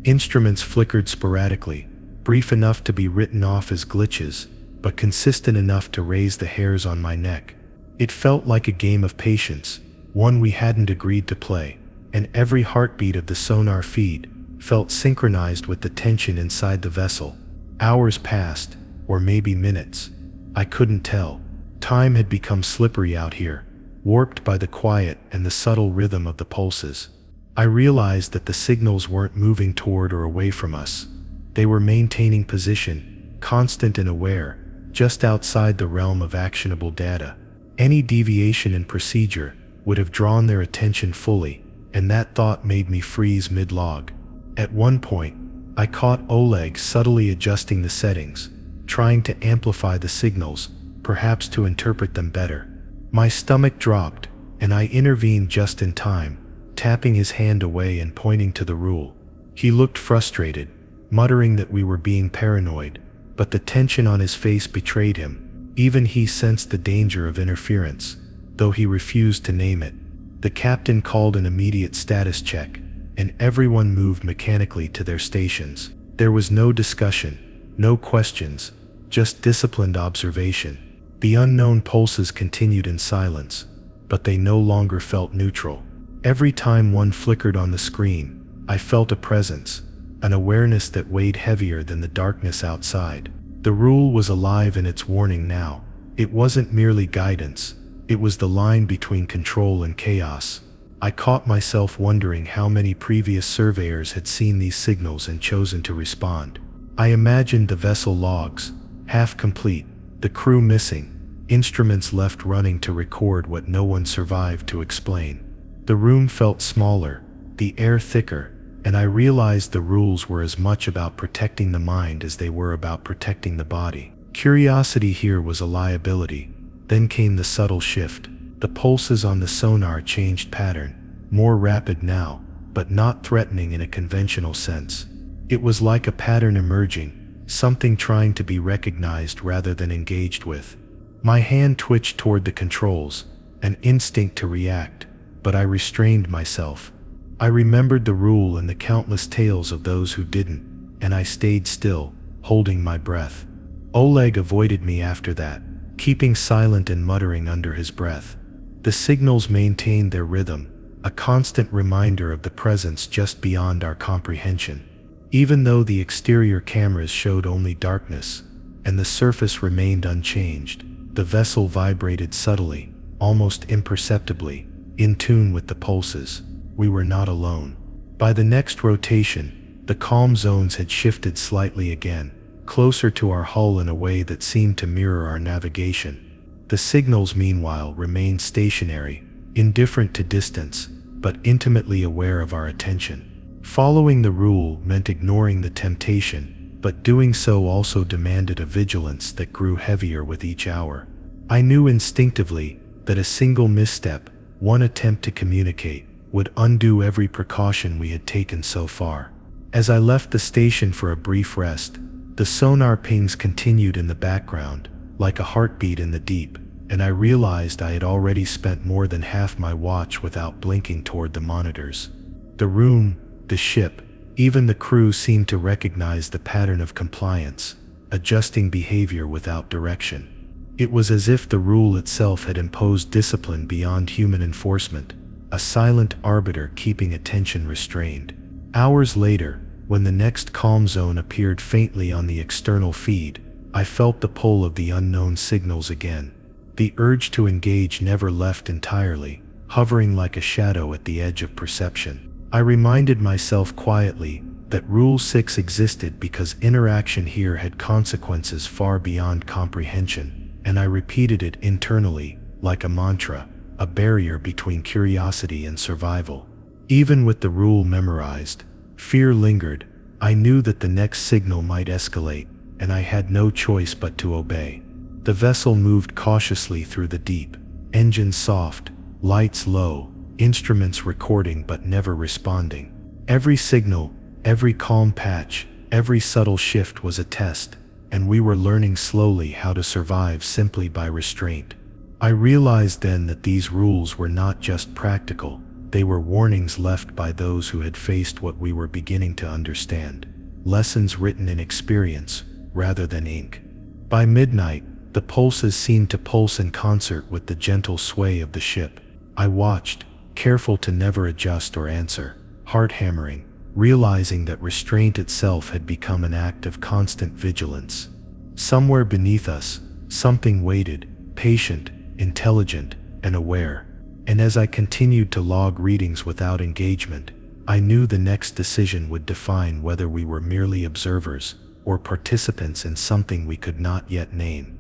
Instruments flickered sporadically, brief enough to be written off as glitches, but consistent enough to raise the hairs on my neck. It felt like a game of patience, one we hadn't agreed to play, and every heartbeat of the sonar feed felt synchronized with the tension inside the vessel. Hours passed, or maybe minutes. I couldn't tell. Time had become slippery out here, warped by the quiet and the subtle rhythm of the pulses. I realized that the signals weren't moving toward or away from us. They were maintaining position, constant and aware, just outside the realm of actionable data. Any deviation in procedure would have drawn their attention fully, and that thought made me freeze mid-log. At one point, I caught Oleg subtly adjusting the settings, trying to amplify the signals, perhaps to interpret them better. My stomach dropped, and I intervened just in time, tapping his hand away and pointing to the rule. He looked frustrated, muttering that we were being paranoid, but the tension on his face betrayed him. Even he sensed the danger of interference, though he refused to name it. The captain called an immediate status check, and everyone moved mechanically to their stations. There was no discussion, no questions, just disciplined observation. The unknown pulses continued in silence, but they no longer felt neutral. Every time one flickered on the screen, I felt a presence, an awareness that weighed heavier than the darkness outside. The rule was alive in its warning now. It wasn't merely guidance, it was the line between control and chaos. I caught myself wondering how many previous surveyors had seen these signals and chosen to respond. I imagined the vessel logs, half complete, the crew missing, instruments left running to record what no one survived to explain. The room felt smaller, the air thicker, and I realized the rules were as much about protecting the mind as they were about protecting the body. Curiosity here was a liability. Then came the subtle shift. The pulses on the sonar changed pattern, more rapid now, but not threatening in a conventional sense. It was like a pattern emerging, something trying to be recognized rather than engaged with. My hand twitched toward the controls, an instinct to react, but I restrained myself. I remembered the rule and the countless tales of those who didn't, and I stayed still, holding my breath. Oleg avoided me after that, keeping silent and muttering under his breath. The signals maintained their rhythm, a constant reminder of the presence just beyond our comprehension. Even though the exterior cameras showed only darkness, and the surface remained unchanged, the vessel vibrated subtly, almost imperceptibly, in tune with the pulses. We were not alone. By the next rotation, the calm zones had shifted slightly again, closer to our hull in a way that seemed to mirror our navigation. The signals, meanwhile, remained stationary, indifferent to distance, but intimately aware of our attention. Following the rule meant ignoring the temptation, but doing so also demanded a vigilance that grew heavier with each hour. I knew instinctively that a single misstep, one attempt to communicate, would undo every precaution we had taken so far. As I left the station for a brief rest, the sonar pings continued in the background, like a heartbeat in the deep, and I realized I had already spent more than half my watch without blinking toward the monitors. The room, the ship, even the crew seemed to recognize the pattern of compliance, adjusting behavior without direction. It was as if the rule itself had imposed discipline beyond human enforcement, a silent arbiter keeping attention restrained. Hours later, when the next calm zone appeared faintly on the external feed, I felt the pull of the unknown signals again. The urge to engage never left entirely, hovering like a shadow at the edge of perception. I reminded myself quietly that Rule 6 existed because interaction here had consequences far beyond comprehension, and I repeated it internally, like a mantra, a barrier between curiosity and survival. Even with the rule memorized, fear lingered. I knew that the next signal might escalate, and I had no choice but to obey. The vessel moved cautiously through the deep, engines soft, lights low, instruments recording but never responding. Every signal, every calm patch, every subtle shift was a test, and we were learning slowly how to survive simply by restraint. I realized then that these rules were not just practical, they were warnings left by those who had faced what we were beginning to understand. Lessons written in experience, rather than ink. By midnight, the pulses seemed to pulse in concert with the gentle sway of the ship. I watched, careful to never adjust or answer, heart hammering, realizing that restraint itself had become an act of constant vigilance. Somewhere beneath us, something waited, patient, intelligent, and aware. And as I continued to log readings without engagement, I knew the next decision would define whether we were merely observers or participants in something we could not yet name.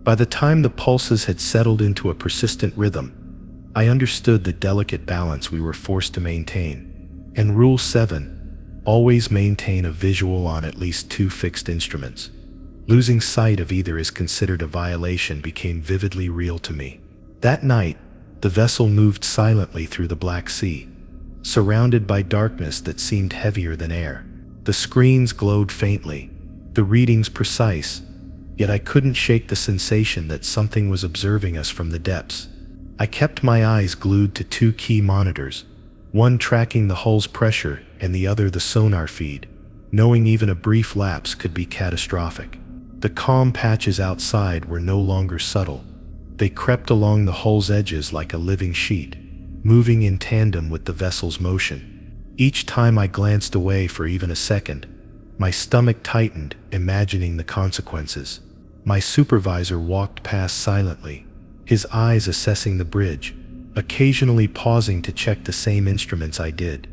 By the time the pulses had settled into a persistent rhythm, I understood the delicate balance we were forced to maintain. And Rule 7, Always maintain a visual on at least 2 fixed instruments. Losing sight of either is considered a violation became vividly real to me. That night, the vessel moved silently through the Black Sea, surrounded by darkness that seemed heavier than air. The screens glowed faintly, the readings precise, yet I couldn't shake the sensation that something was observing us from the depths. I kept my eyes glued to 2 key monitors, one tracking the hull's pressure and the other the sonar feed, knowing even a brief lapse could be catastrophic. The calm patches outside were no longer subtle. They crept along the hull's edges like a living sheet, moving in tandem with the vessel's motion. Each time I glanced away for even a second, my stomach tightened, imagining the consequences. My supervisor walked past silently, his eyes assessing the bridge, occasionally pausing to check the same instruments I did.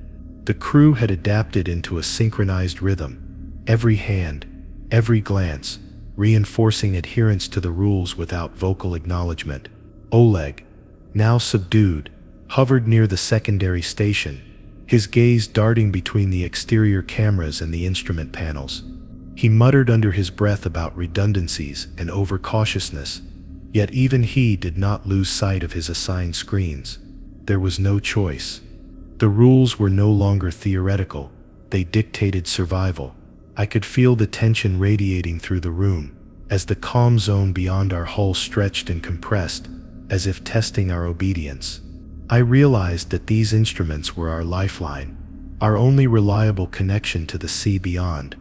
The crew had adapted into a synchronized rhythm, every hand, every glance, reinforcing adherence to the rules without vocal acknowledgement. Oleg, now subdued, hovered near the secondary station, his gaze darting between the exterior cameras and the instrument panels. He muttered under his breath about redundancies and overcautiousness, yet even he did not lose sight of his assigned screens. There was no choice. The rules were no longer theoretical, they dictated survival. I could feel the tension radiating through the room, as the calm zone beyond our hull stretched and compressed, as if testing our obedience. I realized that these instruments were our lifeline, our only reliable connection to the sea beyond.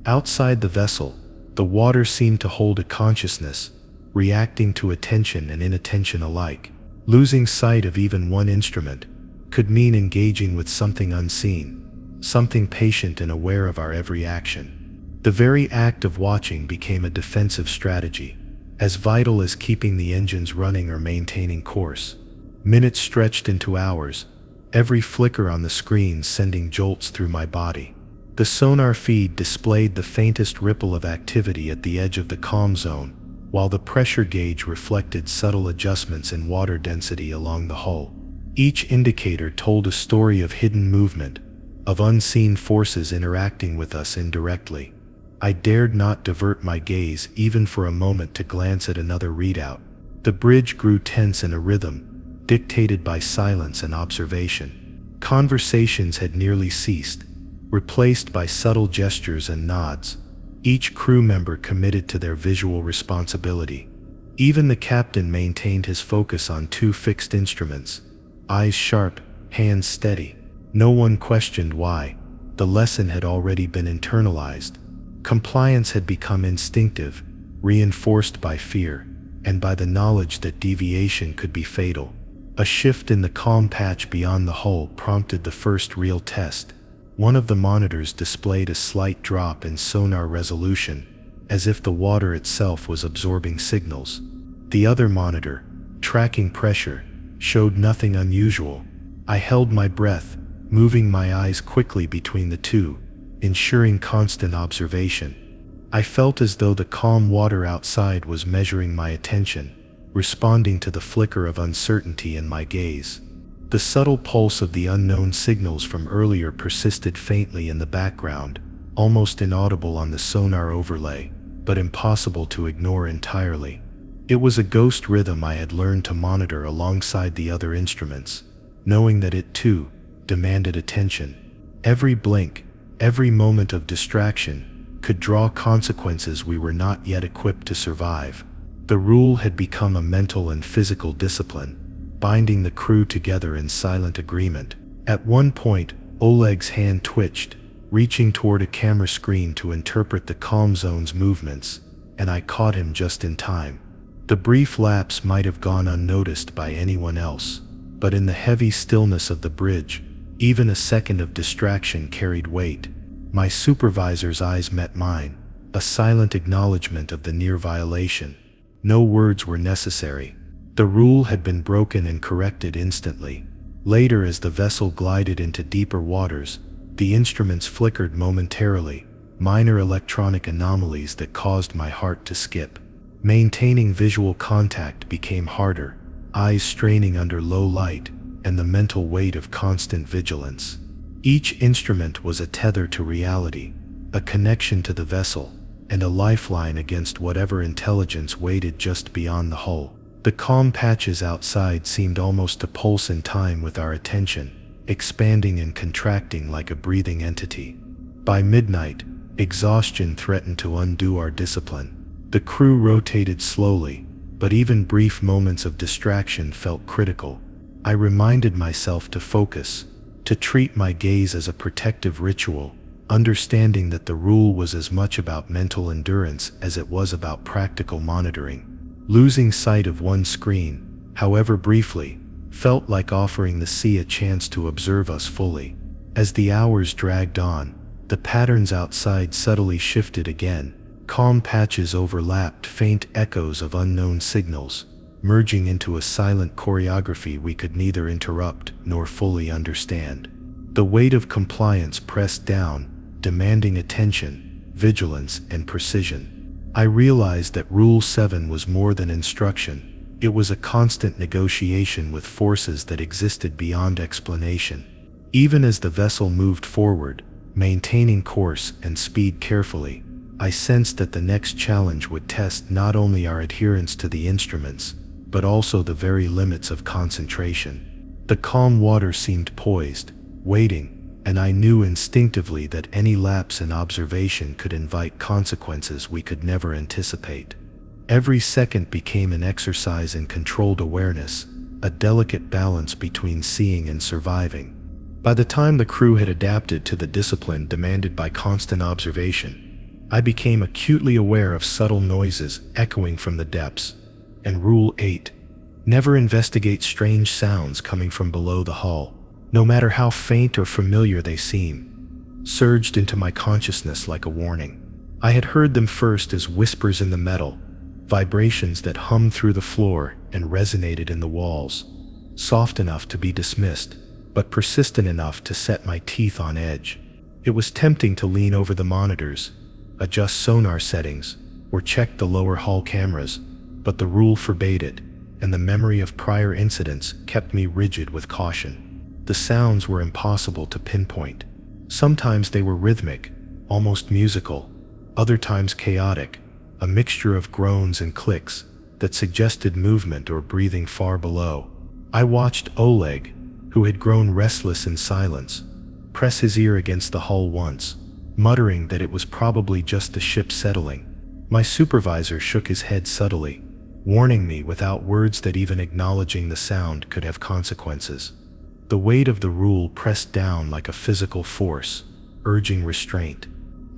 Outside the vessel, the water seemed to hold a consciousness, reacting to attention and inattention alike. Losing sight of even one instrument could mean engaging with something unseen, something patient and aware of our every action. The very act of watching became a defensive strategy, as vital as keeping the engines running or maintaining course. Minutes stretched into hours, every flicker on the screen sending jolts through my body. The sonar feed displayed the faintest ripple of activity at the edge of the calm zone, while the pressure gauge reflected subtle adjustments in water density along the hull. Each indicator told a story of hidden movement, of unseen forces interacting with us indirectly. I dared not divert my gaze even for a moment to glance at another readout. The bridge grew tense in a rhythm, dictated by silence and observation. Conversations had nearly ceased, replaced by subtle gestures and nods, each crew member committed to their visual responsibility. Even the captain maintained his focus on 2 fixed instruments, eyes sharp, hands steady. No one questioned why. The lesson had already been internalized. Compliance had become instinctive, reinforced by fear, and by the knowledge that deviation could be fatal. A shift in the calm patch beyond the hull prompted the first real test. One of the monitors displayed a slight drop in sonar resolution, as if the water itself was absorbing signals. The other monitor, tracking pressure, showed nothing unusual. I held my breath, moving my eyes quickly between the 2, ensuring constant observation. I felt as though the calm water outside was measuring my attention, responding to the flicker of uncertainty in my gaze. The subtle pulse of the unknown signals from earlier persisted faintly in the background, almost inaudible on the sonar overlay, but impossible to ignore entirely. It was a ghost rhythm I had learned to monitor alongside the other instruments, knowing that it too demanded attention. Every blink, every moment of distraction could draw consequences we were not yet equipped to survive. The rule had become a mental and physical discipline, binding the crew together in silent agreement. At one point, Oleg's hand twitched, reaching toward a camera screen to interpret the calm zone's movements, and I caught him just in time. The brief lapse might have gone unnoticed by anyone else, but in the heavy stillness of the bridge, even a second of distraction carried weight. My supervisor's eyes met mine, a silent acknowledgement of the near violation. No words were necessary. The rule had been broken and corrected instantly. Later, as the vessel glided into deeper waters, the instruments flickered momentarily, minor electronic anomalies that caused my heart to skip. Maintaining visual contact became harder, eyes straining under low light, and the mental weight of constant vigilance. Each instrument was a tether to reality, a connection to the vessel, and a lifeline against whatever intelligence waited just beyond the hull. The calm patches outside seemed almost to pulse in time with our attention, expanding and contracting like a breathing entity. By midnight, exhaustion threatened to undo our discipline. The crew rotated slowly, but even brief moments of distraction felt critical. I reminded myself to focus, to treat my gaze as a protective ritual, understanding that the rule was as much about mental endurance as it was about practical monitoring. Losing sight of one screen, however briefly, felt like offering the sea a chance to observe us fully. As the hours dragged on, the patterns outside subtly shifted again. Calm patches overlapped faint echoes of unknown signals, merging into a silent choreography we could neither interrupt nor fully understand. The weight of compliance pressed down, demanding attention, vigilance, and precision. I realized that Rule 7 was more than instruction. It was a constant negotiation with forces that existed beyond explanation. Even as the vessel moved forward, maintaining course and speed carefully, I sensed that the next challenge would test not only our adherence to the instruments, but also the very limits of concentration. The calm water seemed poised, waiting, and I knew instinctively that any lapse in observation could invite consequences we could never anticipate. Every second became an exercise in controlled awareness, a delicate balance between seeing and surviving. By the time the crew had adapted to the discipline demanded by constant observation, I became acutely aware of subtle noises echoing from the depths. And Rule 8: never investigate strange sounds coming from below the hull, no matter how faint or familiar they seem, surged into my consciousness like a warning. I had heard them first as whispers in the metal, vibrations that hummed through the floor and resonated in the walls, soft enough to be dismissed, but persistent enough to set my teeth on edge. It was tempting to lean over the monitors, adjust sonar settings, or check the lower hull cameras, but the rule forbade it, and the memory of prior incidents kept me rigid with caution. The sounds were impossible to pinpoint. Sometimes they were rhythmic, almost musical, other times chaotic, a mixture of groans and clicks that suggested movement or breathing far below. I watched Oleg, who had grown restless in silence, press his ear against the hull once, muttering that it was probably just the ship settling. My supervisor shook his head subtly, warning me without words that even acknowledging the sound could have consequences. The weight of the rule pressed down like a physical force, urging restraint.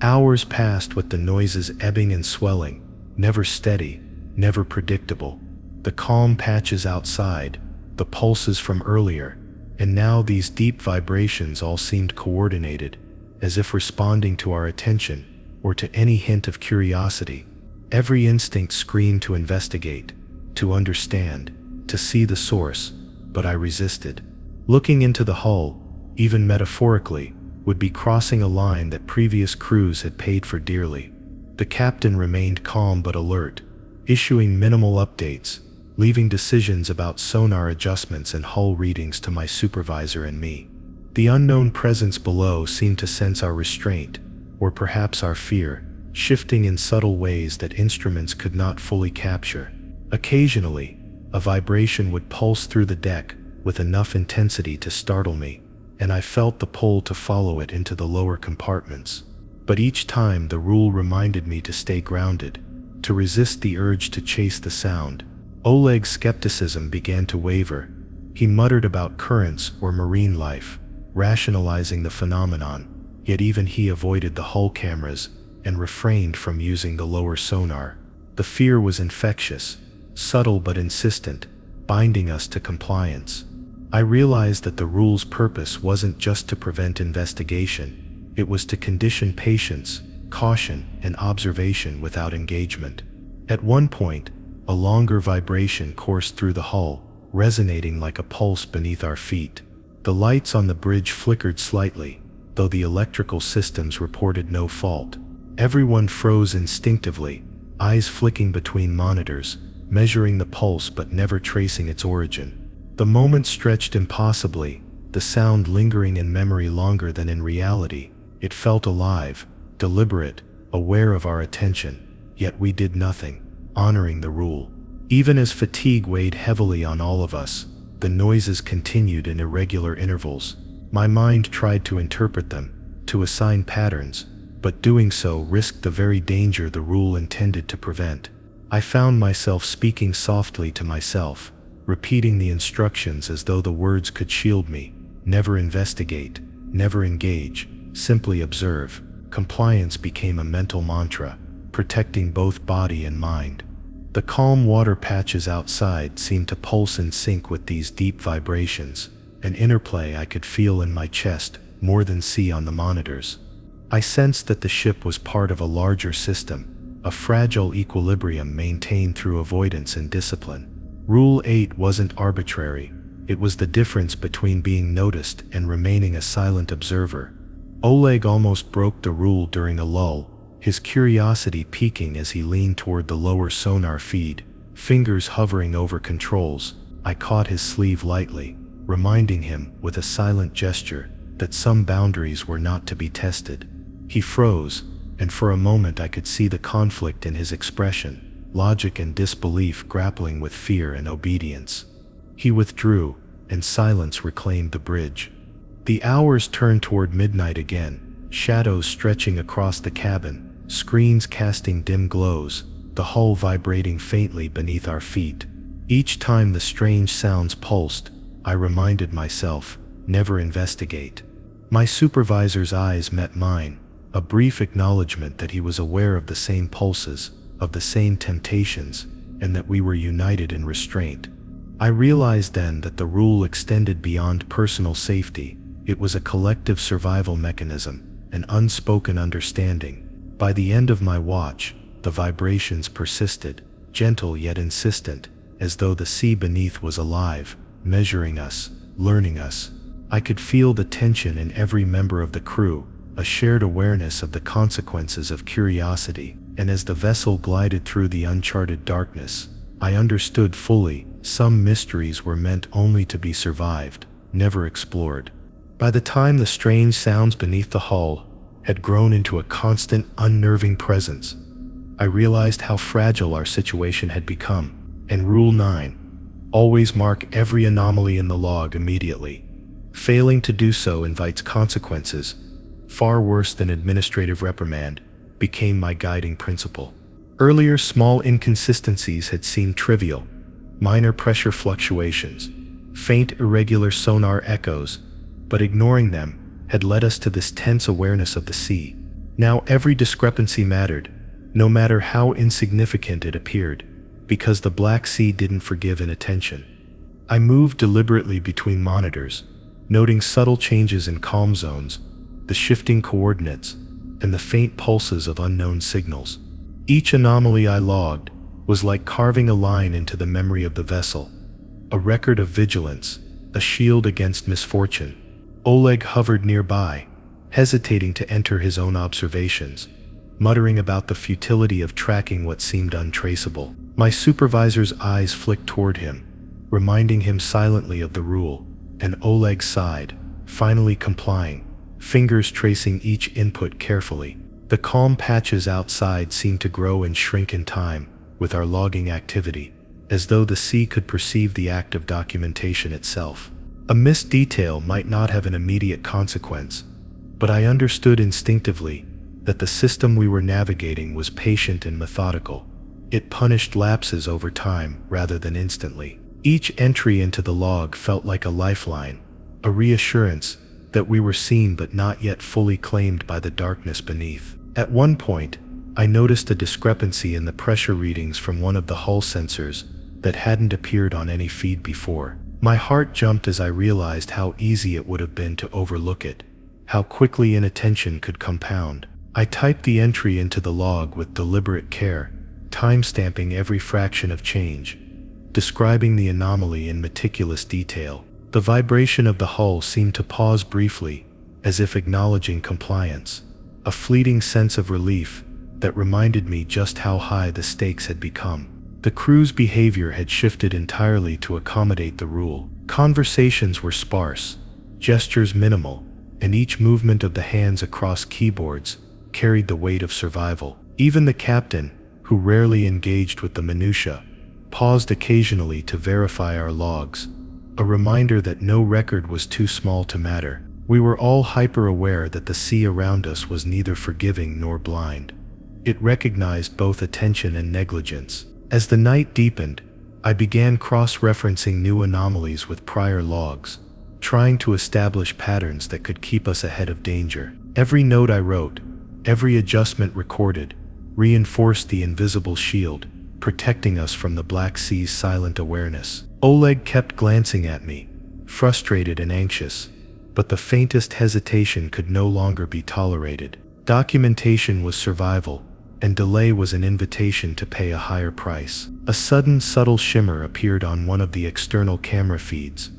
Hours passed with the noises ebbing and swelling, never steady, never predictable. The calm patches outside, the pulses from earlier, and now these deep vibrations all seemed coordinated, as if responding to our attention or to any hint of curiosity. Every instinct screamed to investigate, to understand, to see the source, but I resisted. Looking into the hull, even metaphorically, would be crossing a line that previous crews had paid for dearly. The captain remained calm but alert, issuing minimal updates, leaving decisions about sonar adjustments and hull readings to my supervisor and me. The unknown presence below seemed to sense our restraint, or perhaps our fear, shifting in subtle ways that instruments could not fully capture. Occasionally, a vibration would pulse through the deck with enough intensity to startle me, and I felt the pull to follow it into the lower compartments. But each time the rule reminded me to stay grounded, to resist the urge to chase the sound. Oleg's skepticism began to waver. He muttered about currents or marine life, rationalizing the phenomenon, yet even he avoided the hull cameras and refrained from using the lower sonar. The fear was infectious, subtle but insistent, binding us to compliance. I realized that the rule's purpose wasn't just to prevent investigation, it was to condition patience, caution, and observation without engagement. At one point, a longer vibration coursed through the hull, resonating like a pulse beneath our feet. The lights on the bridge flickered slightly, though the electrical systems reported no fault. Everyone froze instinctively, eyes flicking between monitors, measuring the pulse but never tracing its origin. The moment stretched impossibly, the sound lingering in memory longer than in reality. It felt alive, deliberate, aware of our attention, yet we did nothing, honoring the rule. Even as fatigue weighed heavily on all of us, the noises continued in irregular intervals. My mind tried to interpret them, to assign patterns, but doing so risked the very danger the rule intended to prevent. I found myself speaking softly to myself, repeating the instructions as though the words could shield me. Never investigate, never engage, simply observe. Compliance became a mental mantra, protecting both body and mind. The calm water patches outside seemed to pulse in sync with these deep vibrations, an interplay I could feel in my chest more than see on the monitors. I sensed that the ship was part of a larger system, a fragile equilibrium maintained through avoidance and discipline. Rule 8 wasn't arbitrary. It was the difference between being noticed and remaining a silent observer. Oleg almost broke the rule during a lull, his curiosity peaking as he leaned toward the lower sonar feed, fingers hovering over controls. I caught his sleeve lightly, reminding him with a silent gesture that some boundaries were not to be tested. He froze, and for a moment I could see the conflict in his expression, logic and disbelief grappling with fear and obedience. He withdrew, and silence reclaimed the bridge. The hours turned toward midnight again, shadows stretching across the cabin, screens casting dim glows, the hull vibrating faintly beneath our feet. Each time the strange sounds pulsed, I reminded myself, never investigate. My supervisor's eyes met mine, a brief acknowledgement that he was aware of the same pulses, of the same temptations, and that we were united in restraint. I realized then that the rule extended beyond personal safety. It was a collective survival mechanism, an unspoken understanding. By the end of my watch, the vibrations persisted, gentle yet insistent, as though the sea beneath was alive, measuring us, learning us. I could feel the tension in every member of the crew, a shared awareness of the consequences of curiosity, and as the vessel glided through the uncharted darkness, I understood fully, some mysteries were meant only to be survived, never explored. By the time the strange sounds beneath the hull had grown into a constant, unnerving presence, I realized how fragile our situation had become. And Rule 9, always mark every anomaly in the log immediately. Failing to do so invites consequences, far worse than administrative reprimand, became my guiding principle. Earlier small inconsistencies had seemed trivial, minor pressure fluctuations, faint irregular sonar echoes, but ignoring them had led us to this tense awareness of the sea. Now every discrepancy mattered, no matter how insignificant it appeared, because the Black Sea didn't forgive inattention. I moved deliberately between monitors, noting subtle changes in calm zones, the shifting coordinates, and the faint pulses of unknown signals. Each anomaly I logged was like carving a line into the memory of the vessel, a record of vigilance, a shield against misfortune. Oleg hovered nearby, hesitating to enter his own observations, muttering about the futility of tracking what seemed untraceable. My supervisor's eyes flicked toward him, reminding him silently of the rule, and Oleg sighed, finally complying, fingers tracing each input carefully. The calm patches outside seemed to grow and shrink in time with our logging activity, as though the sea could perceive the act of documentation itself. A missed detail might not have an immediate consequence, but I understood instinctively that the system we were navigating was patient and methodical. It punished lapses over time rather than instantly. Each entry into the log felt like a lifeline, a reassurance that we were seen but not yet fully claimed by the darkness beneath. At one point, I noticed a discrepancy in the pressure readings from one of the hull sensors that hadn't appeared on any feed before. My heart jumped as I realized how easy it would have been to overlook it, how quickly inattention could compound. I typed the entry into the log with deliberate care, time-stamping every fraction of change, describing the anomaly in meticulous detail. The vibration of the hull seemed to pause briefly, as if acknowledging compliance, a fleeting sense of relief that reminded me just how high the stakes had become. The crew's behavior had shifted entirely to accommodate the rule. Conversations were sparse, gestures minimal, and each movement of the hands across keyboards carried the weight of survival. Even the captain, who rarely engaged with the minutiae, paused occasionally to verify our logs, a reminder that no record was too small to matter. We were all hyper-aware that the sea around us was neither forgiving nor blind. It recognized both attention and negligence. As the night deepened, I began cross-referencing new anomalies with prior logs, trying to establish patterns that could keep us ahead of danger. Every note I wrote, every adjustment recorded, reinforced the invisible shield, protecting us from the Black Sea's silent awareness. Oleg kept glancing at me, frustrated and anxious, but the faintest hesitation could no longer be tolerated. Documentation was survival, and delay was an invitation to pay a higher price. A sudden subtle shimmer appeared on one of the external camera feeds,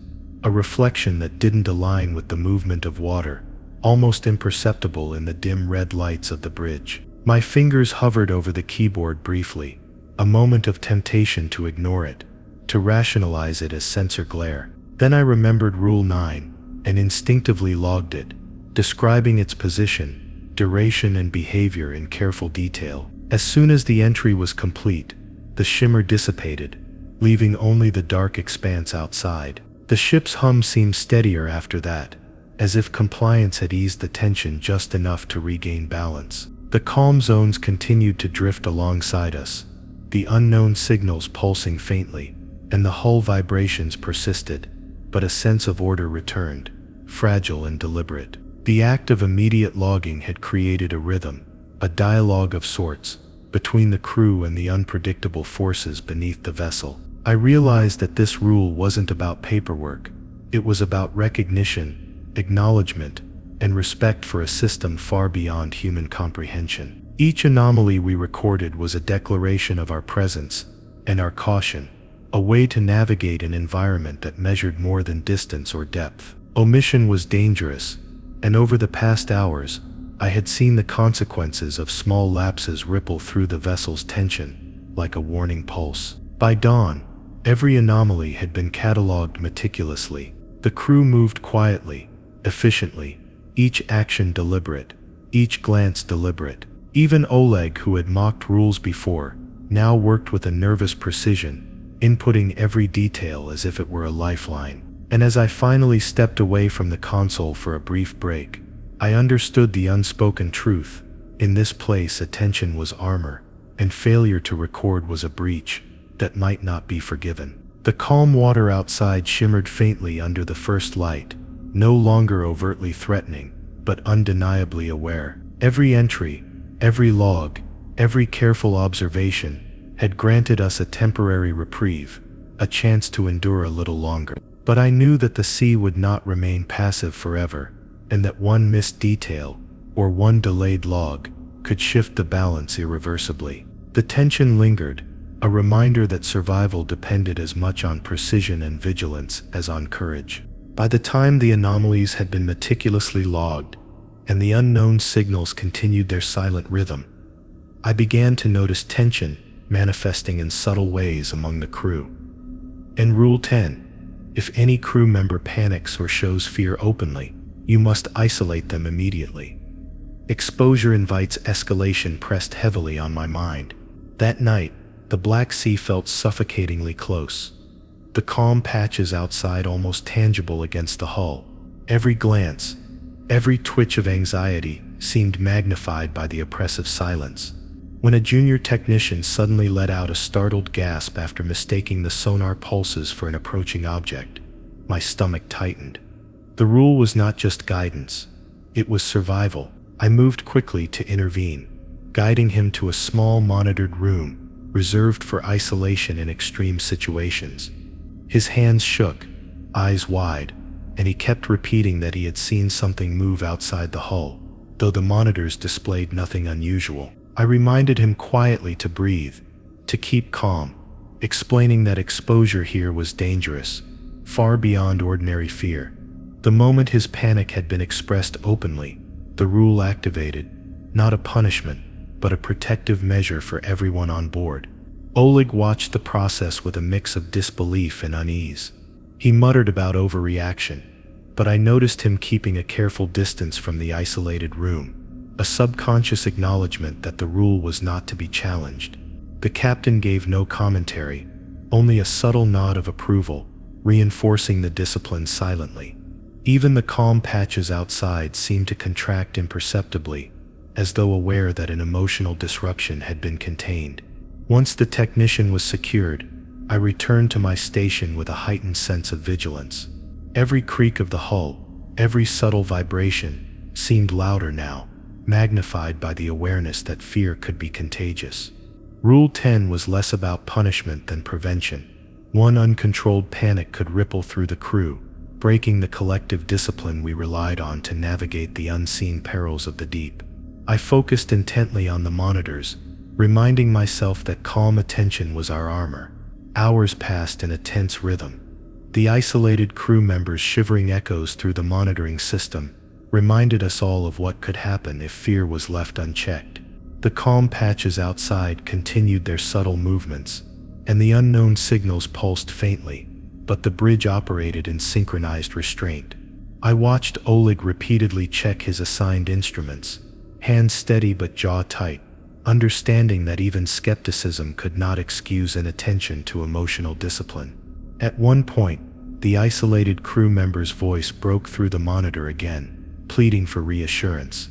a reflection that didn't align with the movement of water, almost imperceptible in the dim red lights of the bridge. My fingers hovered over the keyboard briefly, a moment of temptation to ignore it, to rationalize it as sensor glare. Then I remembered Rule 9 and instinctively logged it, describing its position, duration, and behavior in careful detail. As soon as the entry was complete, the shimmer dissipated, leaving only the dark expanse outside. The ship's hum seemed steadier after that, as if compliance had eased the tension just enough to regain balance. The calm zones continued to drift alongside us, the unknown signals pulsing faintly, and the hull vibrations persisted, but a sense of order returned, fragile and deliberate. The act of immediate logging had created a rhythm, a dialogue of sorts, between the crew and the unpredictable forces beneath the vessel. I realized that this rule wasn't about paperwork. It was about recognition, acknowledgement, and respect for a system far beyond human comprehension. Each anomaly we recorded was a declaration of our presence and our caution, a way to navigate an environment that measured more than distance or depth. Omission was dangerous, and over the past hours, I had seen the consequences of small lapses ripple through the vessel's tension, like a warning pulse. By dawn, every anomaly had been cataloged meticulously. The crew moved quietly, efficiently, each action deliberate, each glance deliberate. Even Oleg, who had mocked rules before, now worked with a nervous precision, inputting every detail as if it were a lifeline. And as I finally stepped away from the console for a brief break, I understood the unspoken truth. In this place, attention was armor, and failure to record was a breach that might not be forgiven. The calm water outside shimmered faintly under the first light, no longer overtly threatening, but undeniably aware. Every entry, every log, every careful observation had granted us a temporary reprieve, a chance to endure a little longer. But I knew that the sea would not remain passive forever, and that one missed detail, or one delayed log, could shift the balance irreversibly. The tension lingered, a reminder that survival depended as much on precision and vigilance as on courage. By the time the anomalies had been meticulously logged, and the unknown signals continued their silent rhythm, I began to notice tension manifesting in subtle ways among the crew. In Rule 10, if any crew member panics or shows fear openly, you must isolate them immediately. Exposure invites escalation pressed heavily on my mind. That night, the Black Sea felt suffocatingly close, the calm patches outside almost tangible against the hull. Every glance, every twitch of anxiety seemed magnified by the oppressive silence. When a junior technician suddenly let out a startled gasp after mistaking the sonar pulses for an approaching object, my stomach tightened. The rule was not just guidance, it was survival. I moved quickly to intervene, guiding him to a small monitored room reserved for isolation in extreme situations. His hands shook, eyes wide, and he kept repeating that he had seen something move outside the hull, though the monitors displayed nothing unusual. I reminded him quietly to breathe, to keep calm, explaining that exposure here was dangerous, far beyond ordinary fear. The moment his panic had been expressed openly, the rule activated, not a punishment, but a protective measure for everyone on board. Oleg watched the process with a mix of disbelief and unease. He muttered about overreaction, but I noticed him keeping a careful distance from the isolated room, a subconscious acknowledgement that the rule was not to be challenged. The captain gave no commentary, only a subtle nod of approval, reinforcing the discipline silently. Even the calm patches outside seemed to contract imperceptibly, as though aware that an emotional disruption had been contained. Once the technician was secured, I returned to my station with a heightened sense of vigilance. Every creak of the hull, every subtle vibration, seemed louder now, magnified by the awareness that fear could be contagious. Rule 10 was less about punishment than prevention. One uncontrolled panic could ripple through the crew, breaking the collective discipline we relied on to navigate the unseen perils of the deep. I focused intently on the monitors, reminding myself that calm attention was our armor. Hours passed in a tense rhythm. The isolated crew members' shivering echoes through the monitoring system reminded us all of what could happen if fear was left unchecked. The calm patches outside continued their subtle movements, and the unknown signals pulsed faintly, but the bridge operated in synchronized restraint. I watched Oleg repeatedly check his assigned instruments, hands steady but jaw tight, understanding that even skepticism could not excuse inattention to emotional discipline. At one point, the isolated crew member's voice broke through the monitor again, pleading for reassurance.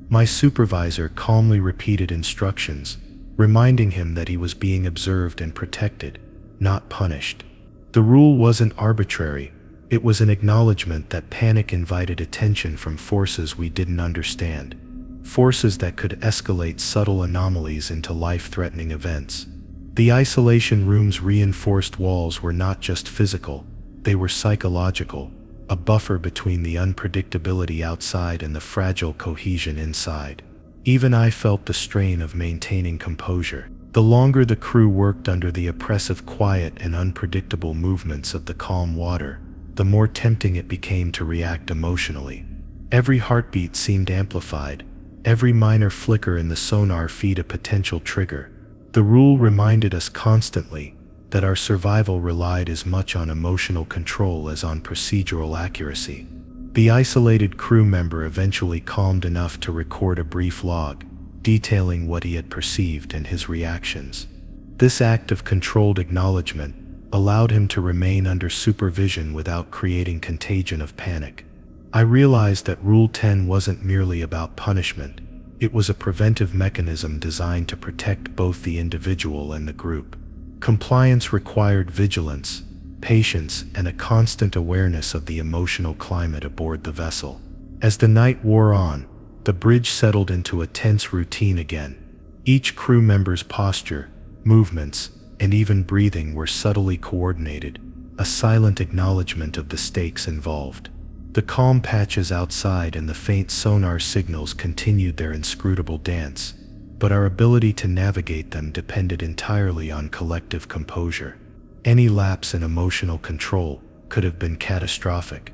My supervisor calmly repeated instructions, reminding him that he was being observed and protected, not punished. The rule wasn't arbitrary, it was an acknowledgement that panic invited attention from forces we didn't understand, forces that could escalate subtle anomalies into life-threatening events. The isolation room's reinforced walls were not just physical, they were psychological, a buffer between the unpredictability outside and the fragile cohesion inside. Even I felt the strain of maintaining composure. The longer the crew worked under the oppressive quiet and unpredictable movements of the calm water, the more tempting it became to react emotionally. Every heartbeat seemed amplified, every minor flicker in the sonar feed a potential trigger. The rule reminded us constantly that our survival relied as much on emotional control as on procedural accuracy. The isolated crew member eventually calmed enough to record a brief log, detailing what he had perceived and his reactions. This act of controlled acknowledgement allowed him to remain under supervision without creating contagion of panic. I realized that Rule 10 wasn't merely about punishment, it was a preventive mechanism designed to protect both the individual and the group. Compliance required vigilance, patience, and a constant awareness of the emotional climate aboard the vessel. As the night wore on, the bridge settled into a tense routine again. Each crew member's posture, movements, and even breathing were subtly coordinated, a silent acknowledgement of the stakes involved. The calm patches outside and the faint sonar signals continued their inscrutable dance, but our ability to navigate them depended entirely on collective composure. Any lapse in emotional control could have been catastrophic.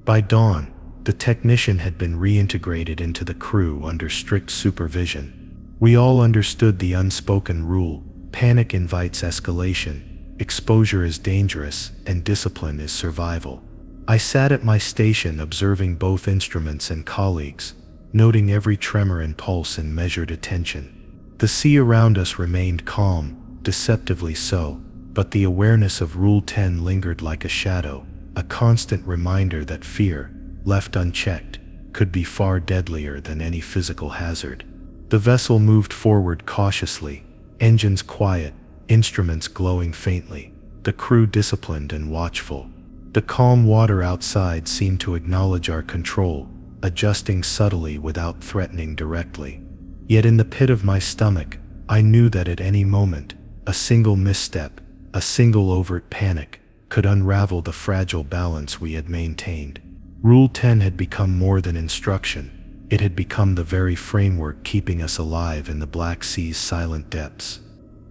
By dawn, the technician had been reintegrated into the crew under strict supervision. We all understood the unspoken rule: panic invites escalation, exposure is dangerous, and discipline is survival. I sat at my station observing both instruments and colleagues, noting every tremor and pulse in measured attention. The sea around us remained calm, deceptively so, but the awareness of Rule 10 lingered like a shadow, a constant reminder that fear, left unchecked, could be far deadlier than any physical hazard. The vessel moved forward cautiously, engines quiet, instruments glowing faintly, the crew disciplined and watchful. The calm water outside seemed to acknowledge our control, adjusting subtly without threatening directly. Yet in the pit of my stomach, I knew that at any moment, a single misstep, a single overt panic, could unravel the fragile balance we had maintained. Rule 10 had become more than instruction, it had become the very framework keeping us alive in the Black Sea's silent depths.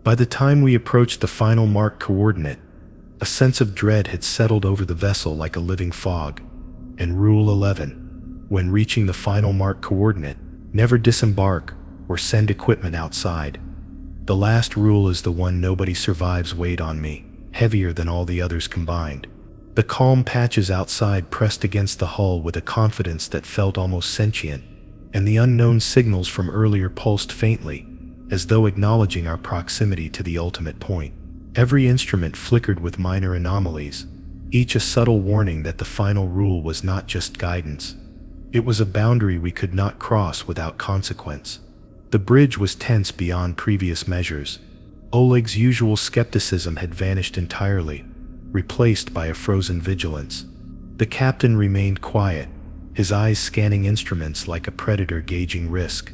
By the time we approached the final marked coordinate, a sense of dread had settled over the vessel like a living fog. And Rule 11, when reaching the final marked coordinate, never disembark or send equipment outside. The last rule is the one nobody survives weighed on me, heavier than all the others combined. The calm patches outside pressed against the hull with a confidence that felt almost sentient, and the unknown signals from earlier pulsed faintly, as though acknowledging our proximity to the ultimate point. Every instrument flickered with minor anomalies, each a subtle warning that the final rule was not just guidance. It was a boundary we could not cross without consequence. The bridge was tense beyond previous measures. Oleg's usual skepticism had vanished entirely, replaced by a frozen vigilance. The captain remained quiet, his eyes scanning instruments like a predator gauging risk,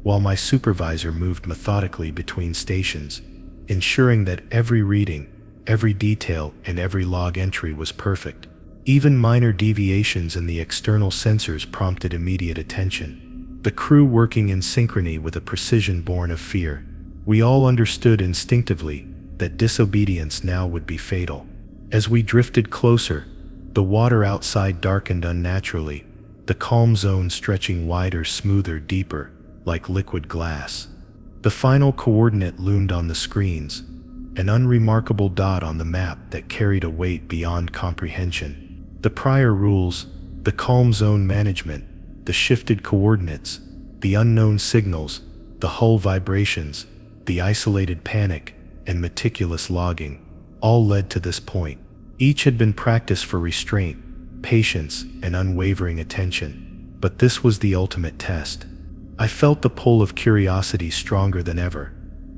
while my supervisor moved methodically between stations, ensuring that every reading, every detail, and every log entry was perfect. Even minor deviations in the external sensors prompted immediate attention, the crew working in synchrony with a precision born of fear. We all understood instinctively that disobedience now would be fatal. As we drifted closer, the water outside darkened unnaturally, the calm zone stretching wider, smoother, deeper, like liquid glass. The final coordinate loomed on the screens, an unremarkable dot on the map that carried a weight beyond comprehension. The prior rules, the calm zone management, the shifted coordinates, the unknown signals, the hull vibrations, the isolated panic, and meticulous logging, all led to this point. Each had been practiced for restraint, patience, and unwavering attention. But this was the ultimate test. I felt the pull of curiosity stronger than ever.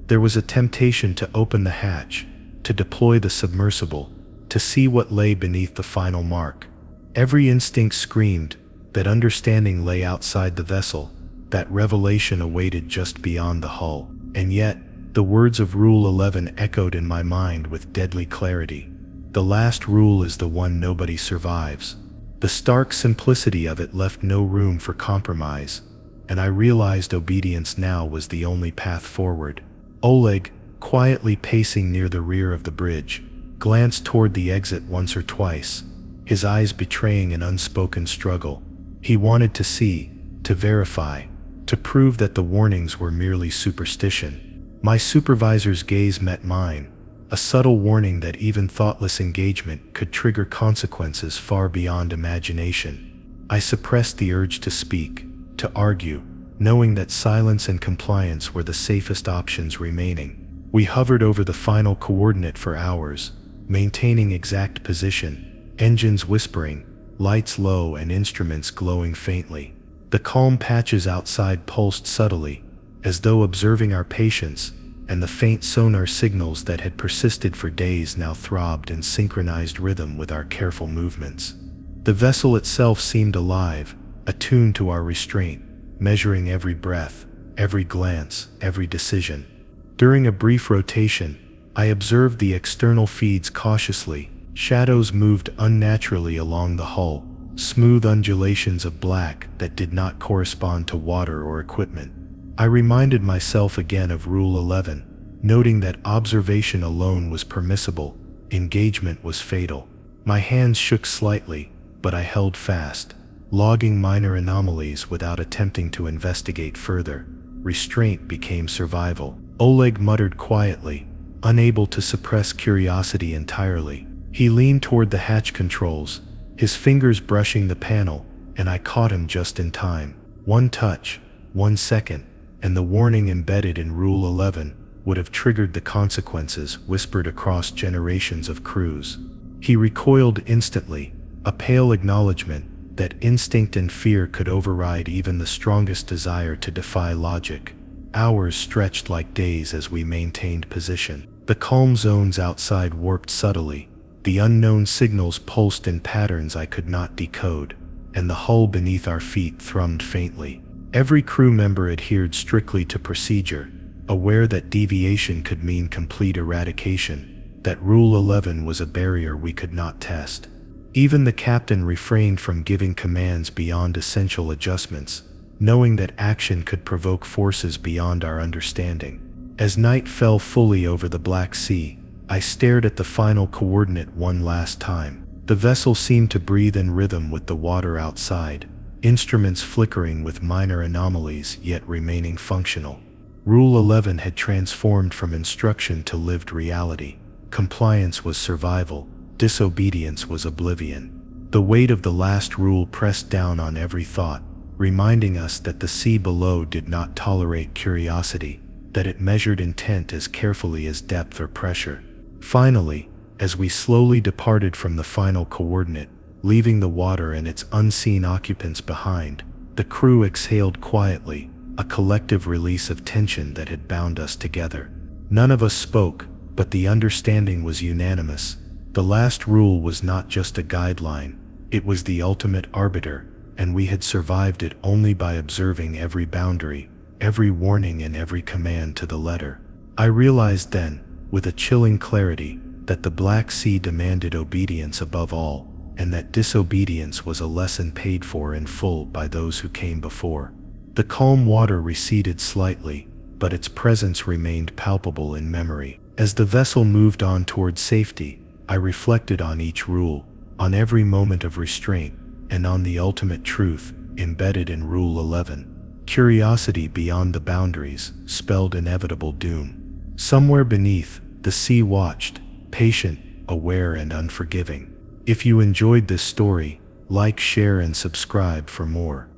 There was a temptation to open the hatch, to deploy the submersible, to see what lay beneath the final mark. Every instinct screamed that understanding lay outside the vessel, that revelation awaited just beyond the hull. And yet, the words of Rule 11 echoed in my mind with deadly clarity. The last rule is the one nobody survives. The stark simplicity of it left no room for compromise, and I realized obedience now was the only path forward. Oleg, quietly pacing near the rear of the bridge, glanced toward the exit once or twice, his eyes betraying an unspoken struggle. He wanted to see, to verify, to prove that the warnings were merely superstition. My supervisor's gaze met mine, a subtle warning that even thoughtless engagement could trigger consequences far beyond imagination. I suppressed the urge to speak, to argue, knowing that silence and compliance were the safest options remaining. We hovered over the final coordinate for hours, maintaining exact position, engines whispering, lights low and instruments glowing faintly. The calm patches outside pulsed subtly, as though observing our patience, and the faint sonar signals that had persisted for days now throbbed in synchronized rhythm with our careful movements. The vessel itself seemed alive, attuned to our restraint, measuring every breath, every glance, every decision. During a brief rotation, I observed the external feeds cautiously. Shadows moved unnaturally along the hull, smooth undulations of black that did not correspond to water or equipment. I reminded myself again of Rule 11, noting that observation alone was permissible, engagement was fatal. My hands shook slightly, but I held fast, logging minor anomalies without attempting to investigate further. Restraint became survival. Oleg muttered quietly, unable to suppress curiosity entirely. He leaned toward the hatch controls, his fingers brushing the panel, and I caught him just in time. One touch, 1 second, and the warning embedded in Rule 11 would have triggered the consequences whispered across generations of crews. He recoiled instantly, a pale acknowledgement that instinct and fear could override even the strongest desire to defy logic. Hours stretched like days as we maintained position. The calm zones outside worked subtly, the unknown signals pulsed in patterns I could not decode, and the hull beneath our feet thrummed faintly. Every crew member adhered strictly to procedure, aware that deviation could mean complete eradication, that Rule 11 was a barrier we could not test. Even the captain refrained from giving commands beyond essential adjustments, knowing that action could provoke forces beyond our understanding. As night fell fully over the Black Sea, I stared at the final coordinate one last time. The vessel seemed to breathe in rhythm with the water outside, instruments flickering with minor anomalies yet remaining functional. Rule 11 had transformed from instruction to lived reality. Compliance was survival, disobedience was oblivion. The weight of the last rule pressed down on every thought, reminding us that the sea below did not tolerate curiosity, that it measured intent as carefully as depth or pressure. Finally, as we slowly departed from the final coordinate, leaving the water and its unseen occupants behind, the crew exhaled quietly, a collective release of tension that had bound us together. None of us spoke, but the understanding was unanimous. The last rule was not just a guideline, it was the ultimate arbiter, and we had survived it only by observing every boundary, every warning and every command to the letter. I realized then, with a chilling clarity, that the Black Sea demanded obedience above all, and that disobedience was a lesson paid for in full by those who came before. The calm water receded slightly, but its presence remained palpable in memory. As the vessel moved on toward safety, I reflected on each rule, on every moment of restraint, and on the ultimate truth embedded in Rule 11. Curiosity beyond the boundaries spelled inevitable doom. Somewhere beneath, the sea watched, patient, aware, and unforgiving. If you enjoyed this story, like, share, and subscribe for more.